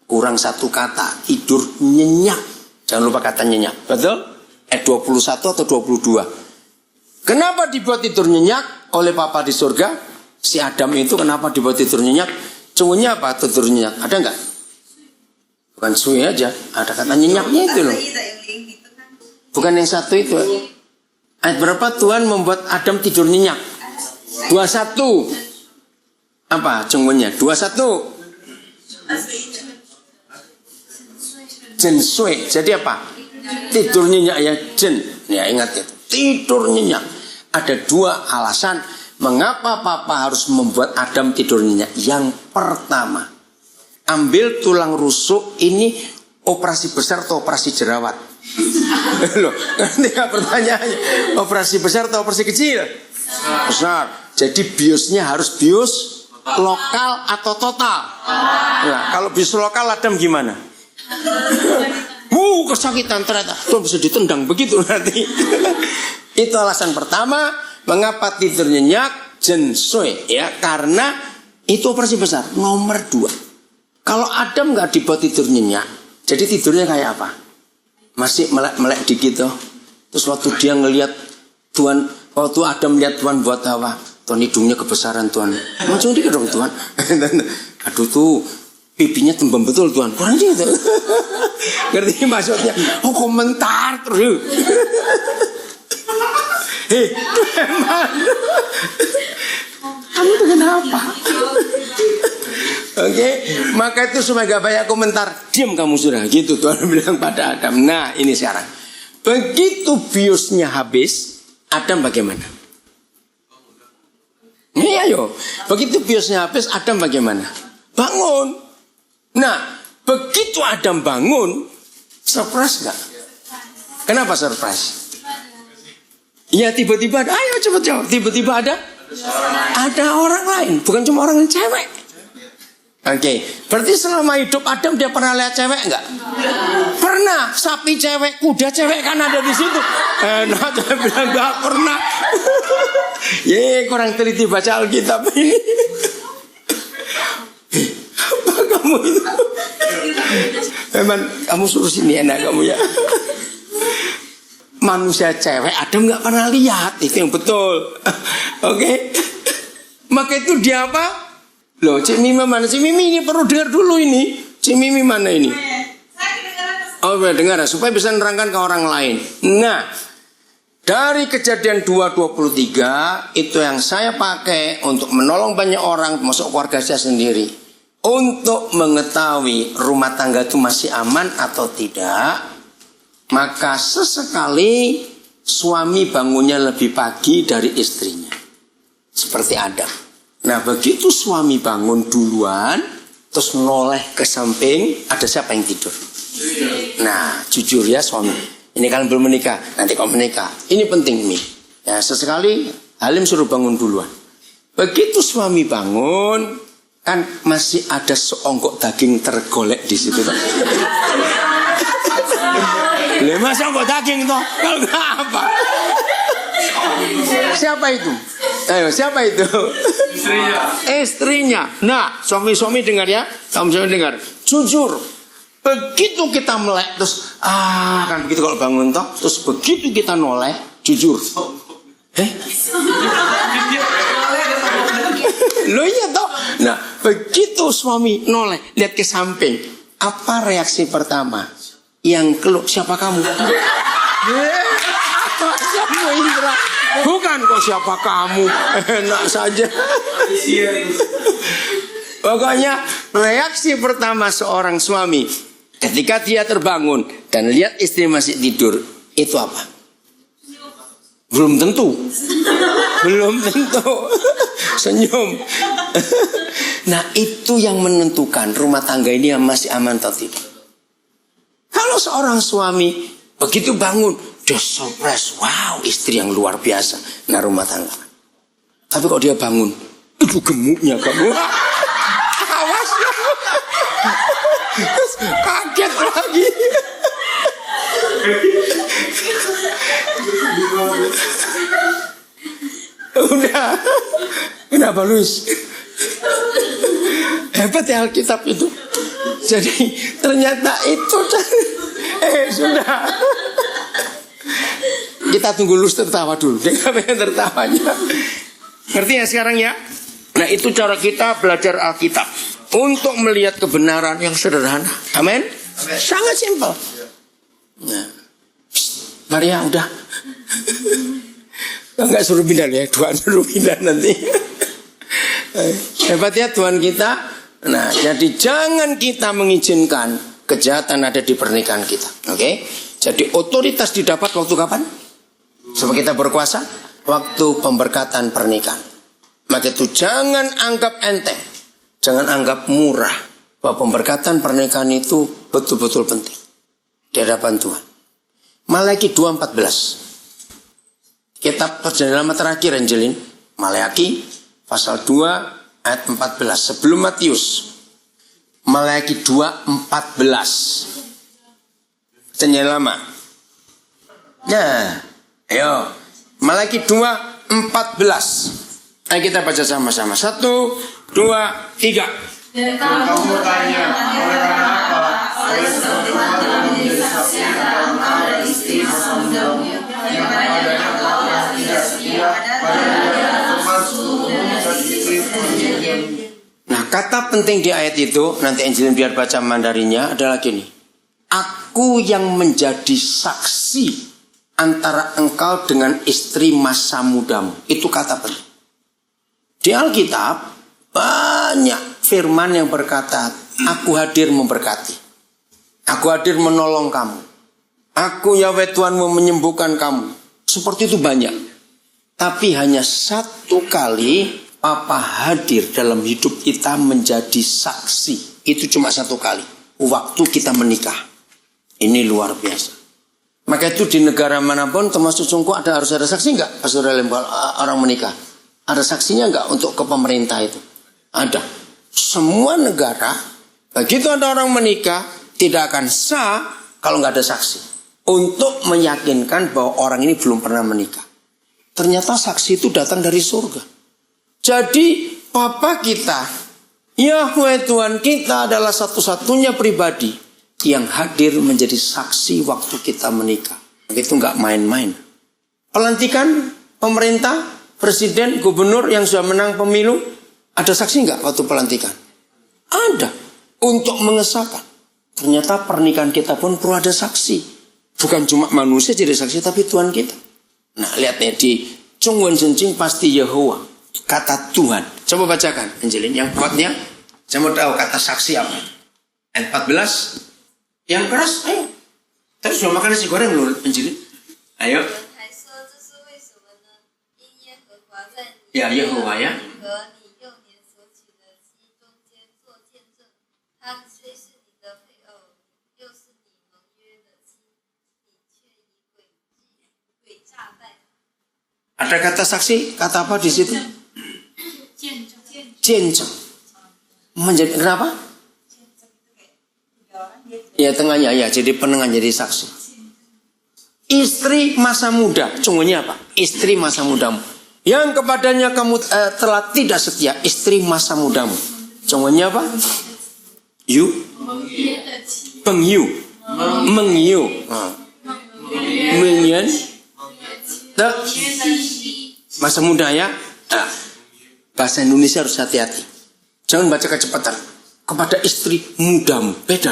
Kurang satu kata, tidur nyenyak. Jangan lupa kata nyenyak. Betul? 21 atau 22. Kenapa dibuat tidur nyenyak oleh Papa di surga? Si Adam itu kenapa dibuat tidur nyenyak? Sungguhnya apa tidur nyenyak? Ada enggak? Bukan suwi aja, ada kata nyenyaknya itu loh. Bukan yang satu itu. Ayat berapa Tuhan membuat Adam tidur nyenyak? 21. Apa sungguhnya? 21. Jen sui. Jadi apa? Tidur nyenyak ya jen. Ya ingat ya. Tidur nyenyak. Ada 2 alasan mengapa Papa harus membuat Adam tidur nyenyak. Yang pertama, ambil tulang rusuk ini operasi besar atau operasi jerawat? Loh, nanti pertanyaannya, operasi besar atau operasi kecil? Besar. Jadi biosnya harus bios lokal atau total? Nah, kalau bios lokal Adam gimana? Kesakitan ternyata. Tuh bisa ditendang begitu nanti. Itu alasan pertama mengapa tidur nyenyak jensui, ya, karena itu operasi besar. Nomor 2, kalau Adam nggak dibuat tidur nyenyak, jadi tidurnya kayak apa? Masih melek dikit tuh. Terus waktu dia ngelihat Tuhan, waktu Adam melihat Tuhan buat Hawa, Tuhan hidungnya kebesaran Tuhan. Macam dikit dong Tuhan. Aduh tuh pipinya tembem betul Tuhan. Kurang gitu. Ngerti maksudnya? Oh, komentar terus. Kamu tuh kenapa? Oke, maka itu supaya gak banyak komentar, diam kamu sudah, gitu Tuhan bilang pada Adam. Nah, ini sekarang. Begitu biosnya habis, Adam bagaimana? Ini ayo. Begitu biosnya habis, Adam bagaimana? Bangun. Nah, begitu Adam bangun, surprise gak? Kenapa surprise? Ya tiba-tiba ada, ayo cepet jawab. Tiba-tiba ada orang lain, bukan cuma orang yang cewek. Oke, berarti selama hidup Adam dia pernah lihat cewek enggak? Pernah, sapi cewek, kuda cewek kan ada di situ. Nah, saya bilang enggak pernah. Ye, kurang teliti baca Alkitab ini. Apa kamu itu? Memang kamu suruh sini enak kamu ya. Manusia cewek Adam nggak pernah lihat, itu yang betul. Oke. Maka itu dia apa? Loh, Cik Mimi mana? Cik Mimi ini perlu dengar dulu ini. Cik Mimi mana ini? dengar supaya bisa menerangkan ke orang lain. Nah, dari Kejadian 2:23 itu yang saya pakai untuk menolong banyak orang, termasuk keluarga saya sendiri, untuk mengetahui rumah tangga itu masih aman atau tidak. Maka sesekali suami bangunnya lebih pagi dari istrinya, seperti Adam. Nah, begitu suami bangun duluan, terus noleh ke samping, ada siapa yang tidur? Nah, jujur ya suami, ini kalian belum menikah, nanti kau menikah. Ini penting nih. Ya, sesekali Halim suruh bangun duluan. Begitu suami bangun, kan masih ada seonggok daging tergolek di situ. Masa onggok daging toh? Kalau nggak apa? Siapa itu? Ayo, siapa itu? Istrinya. Nah, suami-suami dengar ya. Suami-suami dengar. Jujur. Begitu kita melek terus kan begitu kalau bangun toh, terus begitu kita noleh, jujur. Lo iya toh. Nah, begitu suami noleh, lihat ke samping, apa reaksi pertama? Yang keluh, siapa kamu? Siapa Indra? Bukan kok siapa kamu. Enak saja. Pokoknya reaksi pertama seorang suami ketika dia terbangun dan lihat istri masih tidur, itu apa? Belum tentu. Belum tentu. Senyum. Nah, itu yang menentukan rumah tangga ini masih aman atau tidak. Kalau seorang suami begitu bangun, dia surprise, wow, istri yang luar biasa. Nah, rumah tangga. Tapi kalau dia bangun, itu gemuknya kamu. Awas. Kaget lagi. Udah. Kenapa Luis? Hebat ya Alkitab itu. Jadi ternyata itu sudah. Kita tunggu Luis tertawa dulu. Dia gak pengen tertawanya. Ngerti ya sekarang ya? Nah, itu cara kita belajar Alkitab untuk melihat kebenaran yang sederhana. Amin. Sangat simpel. Nah, Maria udah. Enggak suruh pindah ya, Tuhan suruh pindah nanti. Hebat ya Tuhan kita. Nah, jadi jangan kita mengizinkan kejahatan ada di pernikahan kita. Oke? Jadi otoritas didapat waktu kapan? Supaya kita berkuasa waktu pemberkatan pernikahan. Maka itu jangan anggap enteng. Jangan anggap murah. Bahwa pemberkatan pernikahan itu betul-betul penting di hadapan Tuhan. Malaki 2:14. Kitab Perjanjian Lama terakhir, Angelin. Malaki pasal 2 ayat 14 sebelum Matius. Malaki 2:14. Perjanjian Lama. Nah, ayo. Malaki 2:14. Ayo kita baca sama-sama. 1, 2, 3. Dan kamu bertanya, oleh karena apa? Oleh sebab Tuhan telah menjadi saksi antara engkau dan istri suamimu, yang padanya engkau telah tidak setia, padanya engkau masuk menjadi istri perjanjian. Nah, kata penting di ayat itu, nanti Angelin biar baca Mandarinnya, adalah gini. Aku yang menjadi saksi antara engkau dengan istri masa mudamu. Itu kata penting. Di Alkitab banyak firman yang berkata, aku hadir memberkati. Aku hadir menolong kamu. Aku Yahweh Tuhanmu menyembuhkan kamu. Seperti itu banyak. Tapi hanya satu kali Papa hadir dalam hidup kita menjadi saksi. Itu cuma satu kali. Waktu kita menikah. Ini luar biasa. Maka itu di negara manapun termasuk Sungguh harus ada saksi enggak? Pastor Dalam orang menikah. Ada saksinya enggak untuk ke pemerintah itu? Ada. Semua negara, begitu ada orang menikah, tidak akan sah kalau nggak ada saksi. Untuk meyakinkan bahwa orang ini belum pernah menikah. Ternyata saksi itu datang dari surga. Jadi, Papa kita, Yahweh Tuhan kita adalah satu-satunya pribadi yang hadir menjadi saksi waktu kita menikah. Itu nggak main-main. Pelantikan pemerintah, presiden, gubernur yang sudah menang pemilu, ada saksi nggak waktu pelantikan? Ada. Untuk mengesahkan. Ternyata pernikahan kita pun perlu ada saksi. Bukan cuma manusia jadi saksi, tapi Tuhan kita. Nah, lihat nih di Chung Wen Sun Jing pasti Yehovah. Kata Tuhan. Coba bacakan Angelin yang kuatnya. Saya mau tahu kata saksi apa. Ayat 14. Yang keras, ayo. Terus sudah makan nasi goreng loh Angelin. Ayo. Ya, Yehovah ya. Ada kata saksi, kata apa di situ? Jenjang. Menjadi kenapa? Ya tengahnya ya, jadi penengah jadi saksi. Istri masa muda, cunggunya apa? Istri masa mudamu. Yang kepadanya kamu telah tidak setia, istri masa mudamu. Cunggunya apa? Pengyu. Mengyu. Menyen. Masa muda ya. Nah, bahasa Indonesia harus hati-hati. Jangan baca kecepatan. Kepada istri mudamu. Beda.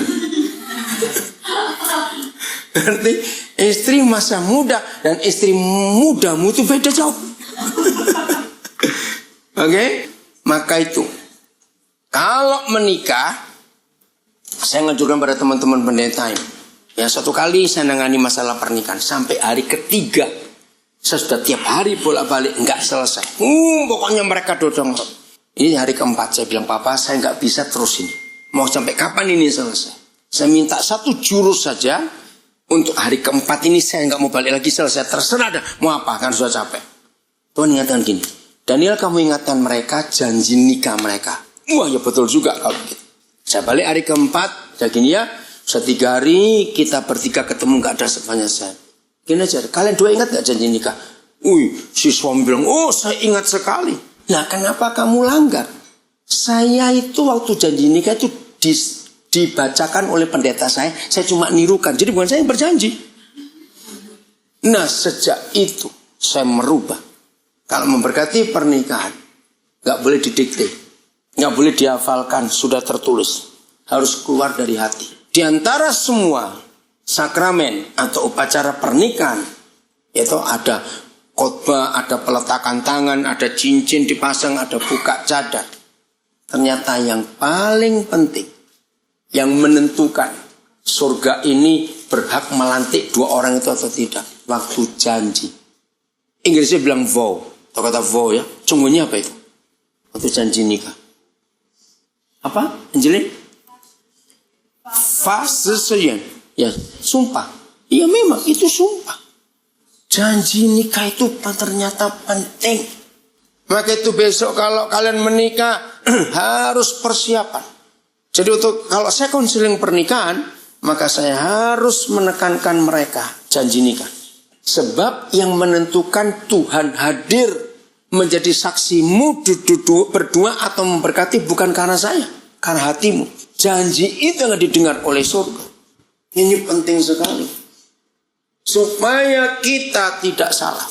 Berarti istri masa muda dan istri mudamu itu beda jauh. Oke? Maka itu kalau menikah, saya ngajukan pada teman-teman pendeta ini. Ya, satu kali saya nangani masalah pernikahan sampai hari ketiga. Saya sudah tiap hari bolak-balik nggak selesai. Pokoknya mereka dodong. Ini hari keempat saya bilang, Papa saya nggak bisa terus ini. Mau sampai kapan ini selesai? Saya minta satu jurus saja. Untuk hari keempat ini saya nggak mau balik lagi, selesai. Terserah dah mau apa, kan sudah capek. Tuhan ingatkan gini. Daniel, kamu ingatkan mereka janji nikah mereka. Wah ya betul juga kalau begitu. Saya balik hari keempat. Saya gini ya. Sudah 3 hari kita bertiga ketemu nggak ada sepanjang saya. Gini aja, kalian 2 ingat gak janji nikah? Si suami bilang, oh saya ingat sekali. Nah kenapa kamu langgar? Saya itu waktu janji nikah itu dibacakan oleh pendeta saya cuma nirukan. Jadi bukan saya yang berjanji. Nah sejak itu saya merubah. Kalau memberkati pernikahan, gak boleh didikte, gak boleh dihafalkan, sudah tertulis. Harus keluar dari hati. Di antara semua sakramen atau upacara pernikahan itu ada khotbah, ada peletakan tangan, ada cincin dipasang, ada buka cadar. Ternyata yang paling penting, yang menentukan surga ini berhak melantik 2 orang itu atau tidak, waktu janji. Inggrisnya bilang vow, atau kata vow ya. Cunggunya apa itu? Waktu janji nikah. Apa? Angelin? Fasesien. Ya, sumpah. Iya memang itu sumpah. Janji nikah itu ternyata penting. Maka itu besok kalau kalian menikah harus persiapan. Jadi kalau saya konseling pernikahan, maka saya harus menekankan mereka janji nikah. Sebab yang menentukan Tuhan hadir menjadi saksimu duduk berdua atau memberkati bukan karena saya, karena hatimu. Janji itu yang didengar oleh surga. Ini penting sekali. Supaya kita tidak salah.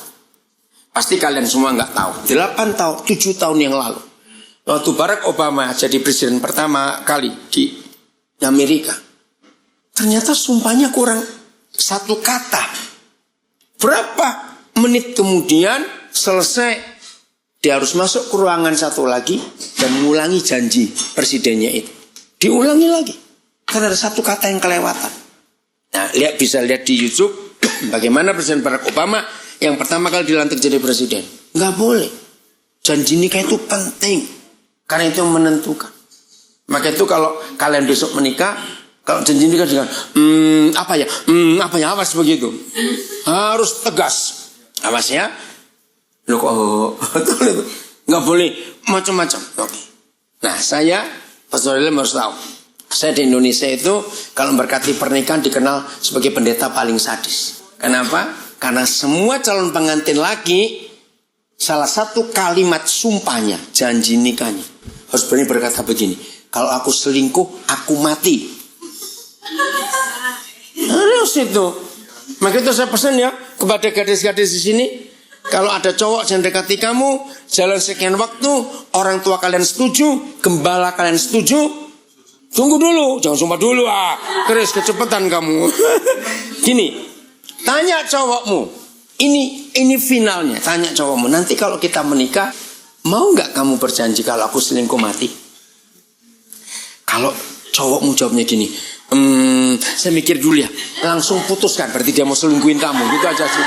Pasti kalian semua nggak tahu. 8 tahun, 7 tahun yang lalu. Waktu Barack Obama jadi presiden pertama kali di Amerika. Ternyata sumpahnya kurang 1 kata. Berapa menit kemudian selesai. Dia harus masuk ke ruangan satu lagi dan mengulangi janji presidennya itu. Diulangi lagi. Karena ada 1 kata yang kelewatan. Nah, bisa lihat di YouTube bagaimana Presiden Barack Obama yang pertama kali dilantik jadi presiden. Nggak boleh. Janji nikah itu penting. Karena itu yang menentukan. Maka itu kalau kalian besok menikah, kalau janji nikah dengan awas begitu. Harus tegas. Awas ya. Loh kok nggak boleh macam-macam. Oke. Nah, saya Pastor William harus tahu. Saya di Indonesia itu kalau berkati pernikahan dikenal sebagai pendeta paling sadis. Kenapa? Karena semua calon pengantin laki, salah satu kalimat sumpahnya, janji nikahnya, harus berani berkata begini, kalau aku selingkuh, aku mati. Harus itu. Maka itu saya pesan ya kepada gadis-gadis di sini, kalau ada cowok yang dekati kamu, jalan sekian waktu, orang tua kalian setuju, gembala kalian setuju, Tunggu dulu, jangan sumpah dulu Chris, kecepatan kamu. Gini, tanya cowokmu. Ini finalnya. Tanya cowokmu, nanti kalau kita menikah, mau nggak kamu berjanji kalau aku selingkuh mati? Kalau cowokmu jawabnya gini, saya mikir dulu ya. Langsung putuskan, berarti dia mau selingkuhin kamu. Gitu aja sih.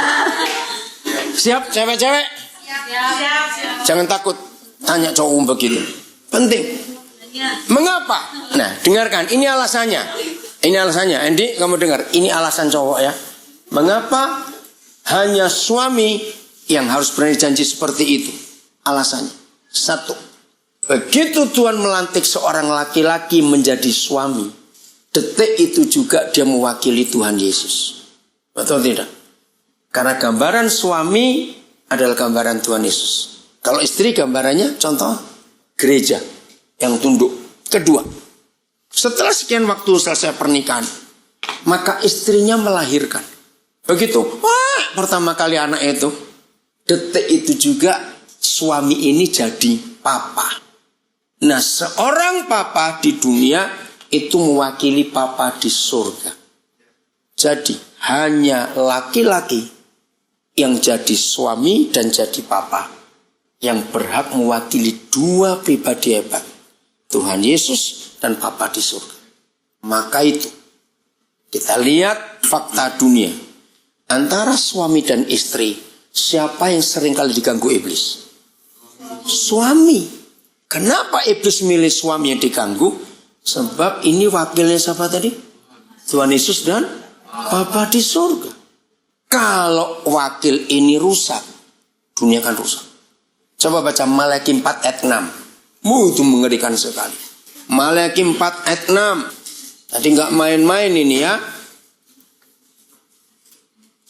Siap, cewek-cewek? Siap. Jangan takut. Tanya cowokmu begitu. Penting. Mengapa? Nah, dengarkan. Ini alasannya. Ini alasannya. Andy, kamu dengar. Ini alasan cowok ya. Mengapa hanya suami yang harus berani janji seperti itu? Alasannya. 1. Begitu Tuhan melantik seorang laki-laki menjadi suami, detik itu juga dia mewakili Tuhan Yesus. Betul tidak? Karena gambaran suami adalah gambaran Tuhan Yesus. Kalau istri gambarannya contoh gereja yang tunduk. Kedua, setelah sekian waktu selesai pernikahan, maka istrinya melahirkan. Begitu, pertama kali anak itu, detik itu juga suami ini jadi papa. Nah, seorang papa di dunia itu mewakili papa di surga. Jadi, hanya laki-laki yang jadi suami dan jadi papa yang berhak mewakili dua pribadi hebat, Tuhan Yesus dan Papa di surga. Maka itu kita lihat fakta dunia. Antara suami dan istri, siapa yang sering kali diganggu iblis? Suami. Kenapa iblis milih suami yang diganggu? Sebab ini wakilnya siapa tadi? Tuhan Yesus dan Papa di surga. Kalau wakil ini rusak, dunia akan rusak. Coba baca Malaki 4 ayat 6. Itu mengerikan sekali. Malaki 4 ayat 6. Tadi nggak main-main ini ya.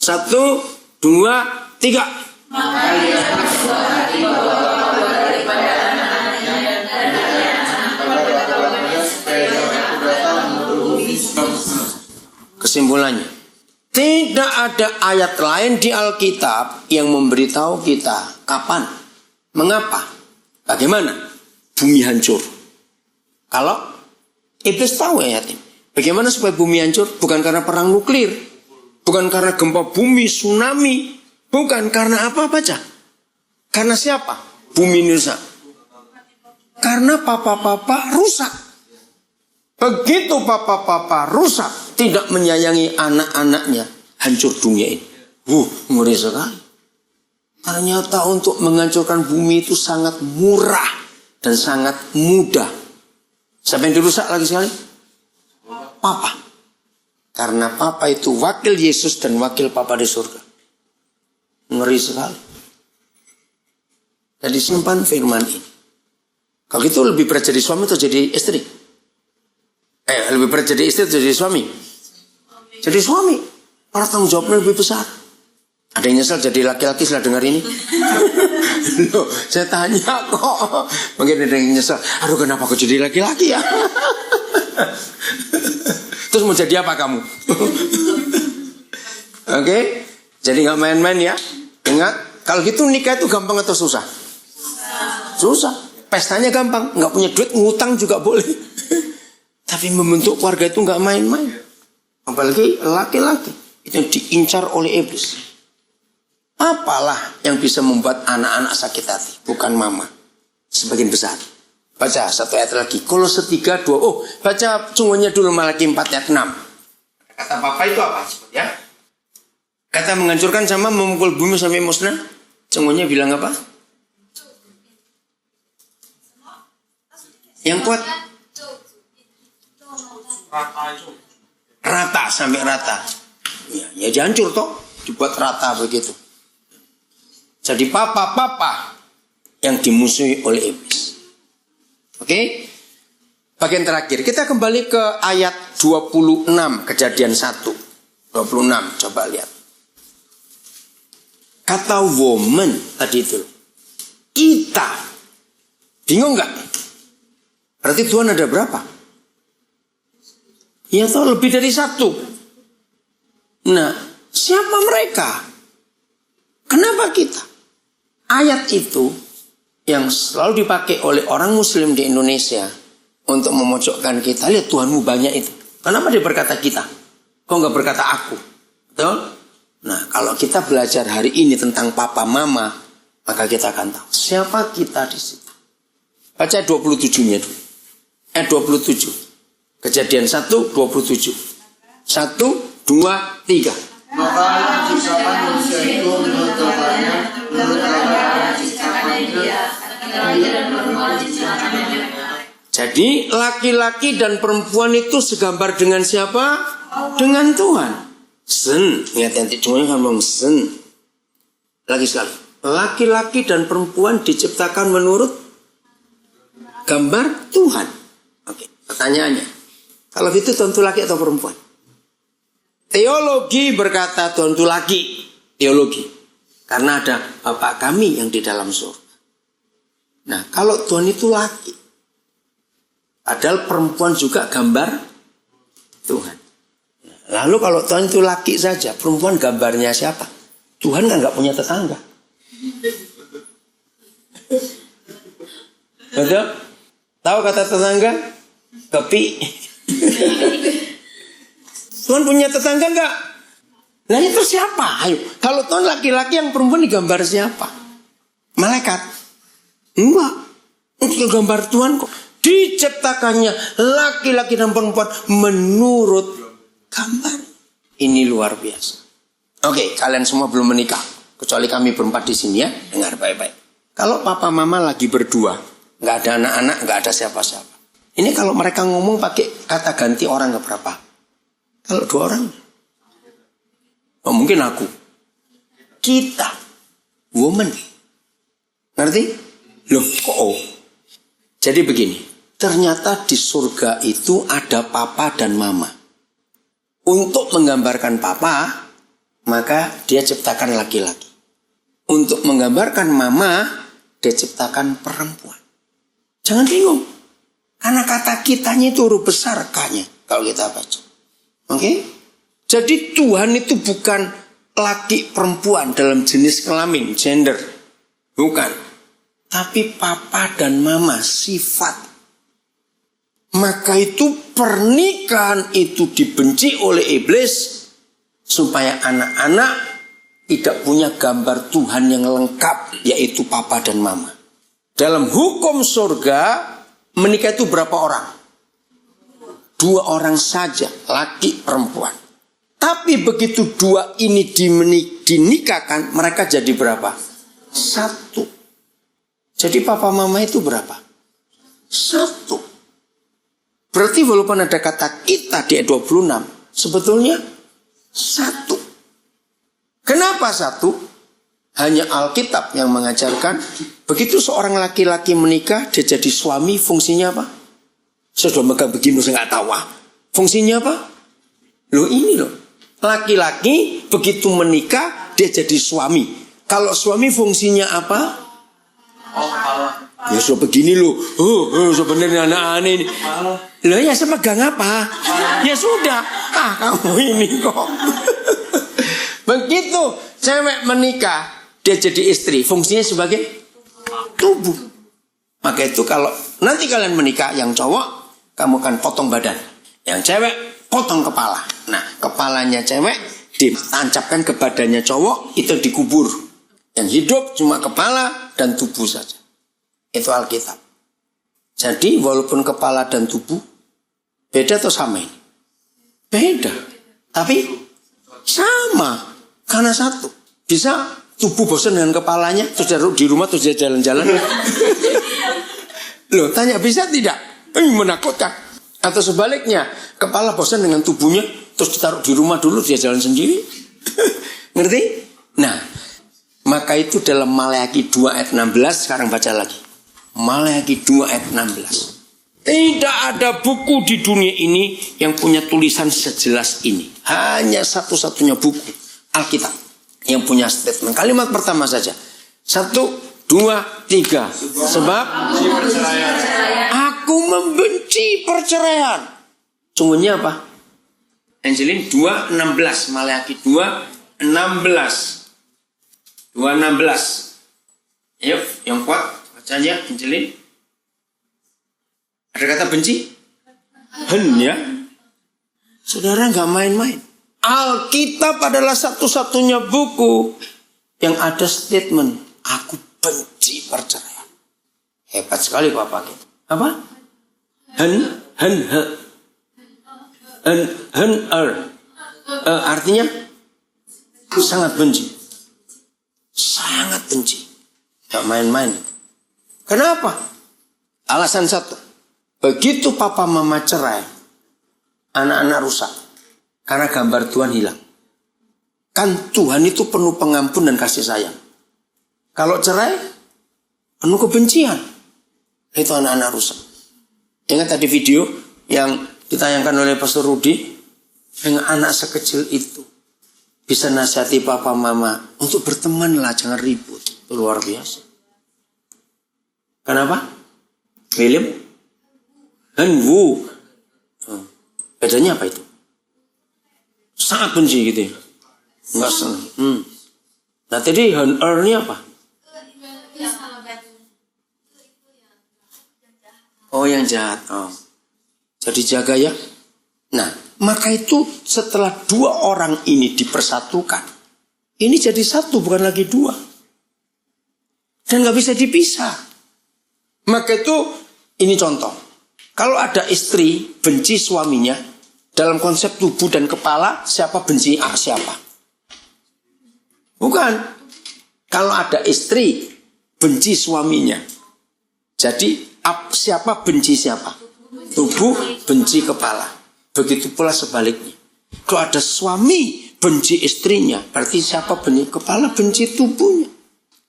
1, 2, 3. Kesimpulannya, tidak ada ayat lain di Alkitab yang memberitahu kita kapan, mengapa, bagaimana bumi hancur. Kalau iblis tahu ayat ini, bagaimana supaya bumi hancur? Bukan karena perang nuklir, bukan karena gempa bumi, tsunami, bukan karena apa baca? Karena siapa? Bumi ini rusak. Karena papa-papa rusak. Begitu papa-papa rusak, tidak menyayangi anak-anaknya, hancur dunia ini. Ngeri sekali. Ternyata untuk menghancurkan bumi itu sangat murah dan sangat mudah. Siapa yang dirusak lagi sekali? Papa. Karena Papa itu wakil Yesus dan wakil Papa di surga. Ngeri sekali. Jadi simpan firman ini. Kalau gitu lebih berat jadi suami atau jadi istri? Lebih berat jadi istri atau jadi suami? Jadi suami. Para tanggung jawabnya lebih besar. Ada yang nyesel jadi laki-laki setelah dengar ini? Loh, saya tanya kok. Mungkin ada yang nyesel. Aduh, kenapa aku jadi laki-laki ya? Terus mau jadi apa kamu? Oke? Jadi gak main-main ya. Ingat, kalau gitu nikah itu gampang atau susah? Susah. Pestanya gampang. Gak punya duit, ngutang juga boleh. Tapi membentuk keluarga itu gak main-main. Apalagi laki-laki. Itu yang diincar oleh iblis. Apalah yang bisa membuat anak-anak sakit hati? Bukan mama. Sebagian besar. Baca satu ayat lagi. Kolose 3, 2. Baca sungguhnya dulu Malaki 4 ayat 6. Kata Papa itu apa? Ya. Kata menghancurkan sama memukul bumi sampai musnah. Sungguhnya bilang apa? Yang kuat. Rata sampai rata. Ya hancur toh. Dibuat rata begitu. Jadi papa-papa yang dimusuhi oleh iblis. Oke? Bagian terakhir. Kita kembali ke ayat 26 Kejadian 1. 26. Coba lihat. Kata woman tadi itu. Kita. Bingung gak? Berarti Tuhan ada berapa? Ya tahu lebih dari 1. Nah, siapa mereka? Kenapa kita? Ayat itu yang selalu dipakai oleh orang muslim di Indonesia untuk memojokkan kita. Lihat Tuhanmu banyak itu. Kenapa dia berkata kita? Kok nggak berkata aku? Betul? Nah, kalau kita belajar hari ini tentang papa mama, maka kita akan tahu siapa kita di situ. Baca 27-nya dulu. 27. Kejadian 1, 27. 1, 2, 3. Maka Allah ciptakan manusia itu menurut gambarnya, menurut gambar Allah ciptakan dia, laki-laki dan perempuan ciptakan dia. Jadi laki-laki dan perempuan itu segambar dengan siapa? Dengan Tuhan. Sen, ingat nanti cuma ngomong sen. Lagi sekali. Laki-laki dan perempuan diciptakan menurut gambar Tuhan. Oke, pertanyaannya. Kalau gitu Tuhan itu laki atau perempuan? Teologi berkata Tuhan itu laki. Teologi. Karena ada Bapa kami yang di dalam surga. Nah, kalau Tuhan itu laki. Padahal perempuan juga gambar Tuhan. Lalu kalau Tuhan itu laki saja, perempuan gambarnya siapa? Tuhan kan nggak punya tetangga. Betul? Tahu kata tetangga? Kepi. Tuhan punya tetangga nggak? Nah itu siapa? Ayo, kalau Tuhan laki-laki, yang perempuan digambar siapa? Malaikat? Enggak. Untuk gambar Tuhan kok. Diciptakannya laki-laki dan perempuan menurut gambar. Ini luar biasa. Oke, kalian semua belum menikah. Kecuali kami berempat di sini ya. Dengar baik-baik. Kalau papa mama lagi berdua, nggak ada anak-anak, nggak ada siapa-siapa. Ini kalau mereka ngomong pakai kata ganti orang nggak berapa. Kalau 2 orang, oh mungkin aku. Kita, woman. Ngerti? Loh, kok oh? Jadi begini. Ternyata di surga itu ada papa dan mama. Untuk menggambarkan papa, maka dia ciptakan laki-laki. Untuk menggambarkan mama, dia ciptakan perempuan. Jangan bingung. Karena kata kitanya itu huruf besar K-nya. Kalau kita baca. Oke? Jadi Tuhan itu bukan laki perempuan dalam jenis kelamin, gender. Bukan. Tapi papa dan mama, sifat. Maka itu pernikahan itu dibenci oleh iblis supaya anak-anak tidak punya gambar Tuhan yang lengkap, yaitu papa dan mama. Dalam hukum surga, menikah itu berapa orang? 2 orang saja, laki perempuan. Tapi begitu 2 ini dinikahkan, mereka jadi berapa? 1. Jadi papa mama itu berapa? 1. Berarti walaupun ada kata kita di ayat 26, sebetulnya 1. Kenapa 1? Hanya Alkitab yang mengajarkan, begitu seorang laki-laki menikah, dia jadi suami, fungsinya apa? Saya sudah megang begini, saya nggak tahu. Fungsinya apa? Loh ini loh. Laki-laki begitu menikah, dia jadi suami. Kalau suami fungsinya apa? Ya sudah begini loh. Sebenarnya anak aneh ini. Loh ya saya pegang apa? Ya sudah. Kamu ini kok. Begitu cewek menikah, dia jadi istri. Fungsinya sebagai tubuh. Maka itu kalau nanti kalian menikah, yang cowok kamu akan potong badan. Yang cewek potong kepala. Nah kepalanya cewek ditancapkan ke badannya cowok, itu dikubur. Yang hidup cuma kepala dan tubuh saja. Itu Alkitab. Jadi walaupun kepala dan tubuh beda atau sama ini? Beda. Tapi sama. Karena satu. Bisa tubuh bosan dengan kepalanya, terus di rumah terus dia jalan-jalan. Loh, tanya bisa tidak? Menakutkan. Atau sebaliknya, kepala bosan dengan tubuhnya, terus ditaruh di rumah dulu, dia jalan sendiri. Ngerti? Nah, maka itu dalam Maleakhi 2 ayat 16, sekarang baca lagi. Maleakhi 2 ayat 16. Tidak ada buku di dunia ini yang punya tulisan sejelas ini. Hanya satu-satunya buku, Alkitab, yang punya statement. Kalimat pertama saja. 1, 2, 3. Sebab aku membenci perceraian. Sungguhnya apa? Angelin 2:16. Maleakhi 2:16. 2:16. Ayo, yang kuat bacanya Angelin. Ada kata benci? Hen ya. Saudara nggak main-main. Alkitab adalah satu-satunya buku yang ada statement, aku benci perceraian. Hebat sekali Bapak kita. Apa? Artinya sangat benci. Sangat benci. Gak main-main. Kenapa? Alasan satu. Begitu papa mama cerai, anak-anak rusak. Karena gambar Tuhan hilang. Kan Tuhan itu penuh pengampun dan kasih sayang. Kalau cerai, penuh kebencian. Itu anak-anak rusak. Ingat tadi video yang ditayangkan oleh Pastor Rudi. Dengan anak sekecil itu. Bisa nasihati papa mama. Untuk berteman lah, jangan ribut. Itu luar biasa. Kenapa? William? Henwu. Bedanya apa itu? Sangat benci gitu ya. Enggak senang. Nah tadi Hen-er ini apa? Oh yang jahat. Oh. Jadi jaga ya. Nah maka itu setelah dua orang ini dipersatukan. Ini jadi satu bukan lagi dua. Dan gak bisa dipisah. Maka itu ini contoh. Kalau ada istri benci suaminya. Dalam konsep tubuh dan kepala, siapa benci siapa? Bukan. Kalau ada istri, benci suaminya. Jadi, siapa benci siapa? Tubuh, benci kepala. Begitu pula sebaliknya. Kalau ada suami, benci istrinya. Berarti siapa benci kepala, benci tubuhnya.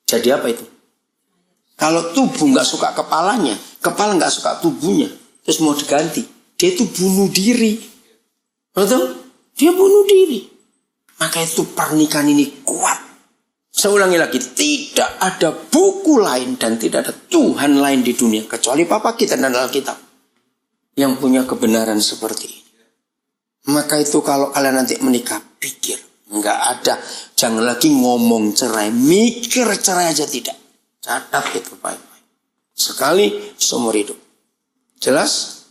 Jadi apa itu? Kalau tubuh nggak suka kepalanya, kepala nggak suka tubuhnya, terus mau diganti. Dia itu bunuh diri. Betul? Dia bunuh diri. Maka itu pernikahan ini kuat. Saya ulangi lagi. Tidak ada buku lain dan tidak ada Tuhan lain di dunia. Kecuali Papa kita dan Alkitab. Yang punya kebenaran seperti ini. Maka itu kalau kalian nanti menikah. Pikir. Enggak ada. Jangan lagi ngomong cerai. Mikir cerai aja tidak. Catat itu baik-baik. Sekali seumur hidup. Jelas?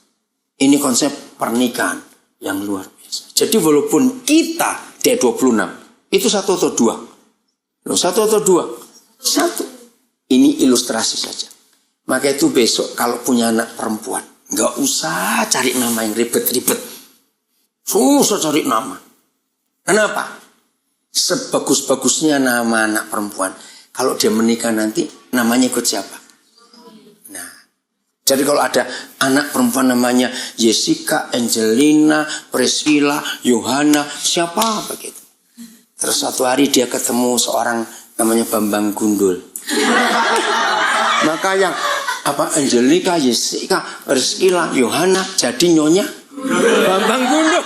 Ini konsep pernikahan yang luar biasa. Jadi walaupun kita D26 itu satu atau dua? Loh, satu atau dua? Satu. Ini ilustrasi saja. Maka itu besok kalau punya anak perempuan, nggak usah cari nama yang ribet-ribet. Susah cari nama. Kenapa? Sebagus-bagusnya nama anak perempuan, kalau dia menikah nanti namanya ikut siapa? Jadi kalau ada anak perempuan namanya Jessica, Angelina, Priscilla, Yohana, siapa begitu. Terus suatu hari dia ketemu seorang namanya Bambang Gundul. Maka yang Angelika, Jessica, Priscilla, Yohana jadi nyonya Bambang Gundul.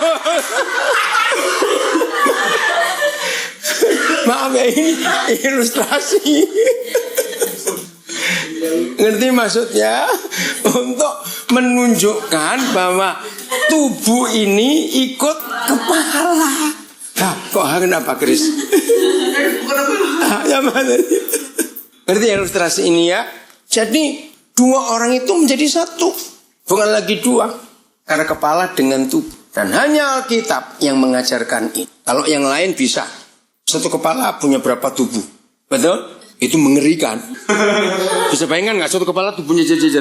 Maaf ya, ini ilustrasi. Ngerti maksudnya? Untuk menunjukkan bahwa tubuh ini ikut kepala. Nah, kok kenapa Chris? Ya mana? Ngerti ilustrasi ini ya? Jadi dua orang itu menjadi satu, bukan lagi dua. Karena kepala dengan tubuh. Dan hanya Alkitab yang mengajarkan ini. Kalau yang lain bisa. Satu kepala punya berapa tubuh? Betul? Itu mengerikan. Bisa bayangkan nggak satu kepala tubuhnya jejer.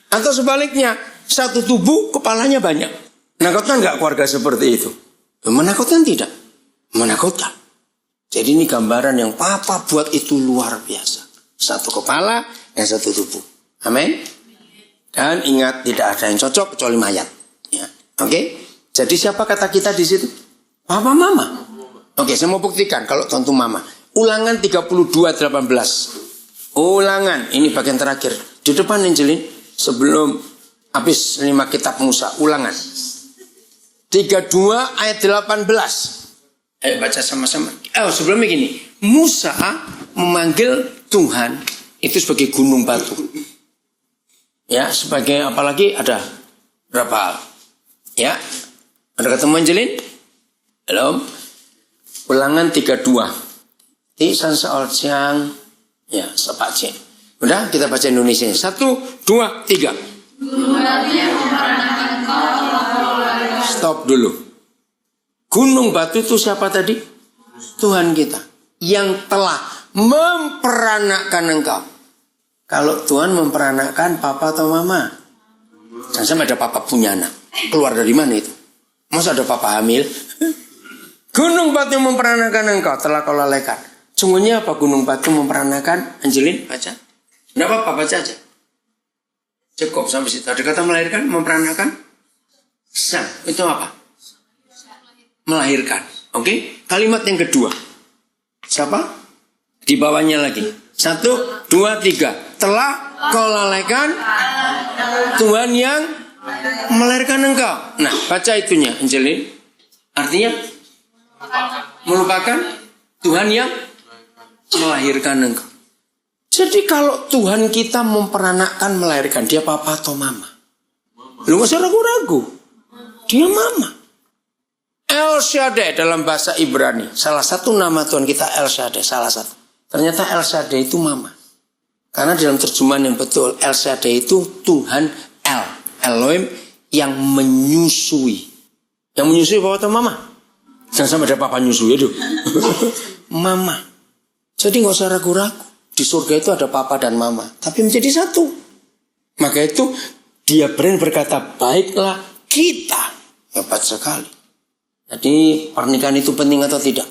Atau sebaliknya, satu tubuh kepalanya banyak. Menakutkan nggak keluarga seperti itu? Menakutkan tidak? Menakutkan. Jadi ini gambaran yang Papa buat itu luar biasa. Satu kepala dan satu tubuh. Amin. Dan ingat tidak ada yang cocok kecuali mayat. Ya. Oke. Jadi siapa kata kita di situ? Papa Mama. Oke, saya mau buktikan kalau tentu Mama. Ulangan 32:18. Ulangan, ini bagian terakhir. Di depan Angelin, sebelum habis 5 kitab Musa. Ulangan 32 ayat 18. Ayo baca sama-sama. Sebelumnya gini. Musa memanggil Tuhan itu sebagai gunung batu. Ya, sebagai apalagi ada berapa hal. Ya, ada ketemu Angelin? Belum? Ulangan 32. Di san seol siang. Ya, sepak cek. Udah, kita baca Indonesia. 1, 2, 3. Stop dulu. Gunung batu itu siapa tadi? Tuhan kita. Yang telah memperanakkan engkau. Kalau Tuhan memperanakkan papa atau mama? Jangan sampai ada papa punya anak. Keluar dari mana itu? Masa ada papa hamil? Gunung batu yang memperanakkan engkau telah kau lalaikan. Sungguhnya apa gunung batu memperanakkan? Angelin, baca. Tidak apa-apa, baca aja. Cukup sampai situ. Ada kata melahirkan, memperanakan. Sang, itu apa? Melahirkan. Oke? Kalimat yang kedua. Siapa? Di bawahnya lagi. 1, 2, 3. Telah kau lalaikan Tuhan yang melahirkan engkau. Nah, baca itunya, Angelin. Artinya? Melupakan Tuhan yang melahirkan engkau. Jadi kalau Tuhan kita memperanakkan melahirkan, dia papa atau mama? Lu gak usah ragu-ragu. Dia mama. El Shaddai dalam bahasa Ibrani. Salah satu nama Tuhan kita El Shaddai. Salah satu. Ternyata El Shaddai itu mama. Karena dalam terjemahan yang betul, El Shaddai itu Tuhan El. Elohim yang menyusui. Yang menyusui papa atau mama? Jangan sampai ada papa nyusui itu. Mama. Jadi gak usah ragu-ragu. Di surga itu ada papa dan mama, tapi menjadi satu. Maka itu dia berani berkata, baiklah kita. Hebat sekali. Jadi pernikahan itu penting atau tidak?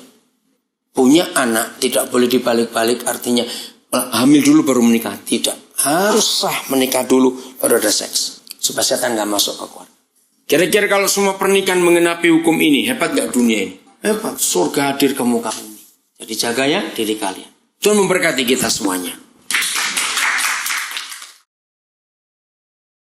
Punya anak tidak boleh dibalik-balik, artinya hamil dulu baru menikah. Tidak. Harus sah menikah dulu baru ada seks. Supaya setan gak masuk ke keluarga. Kira-kira kalau semua pernikahan mengenapi hukum ini, hebat gak dunia ini? Hebat. Surga hadir ke muka bumi. Jadi jaga ya diri kalian. Tuhan memberkati kita semuanya.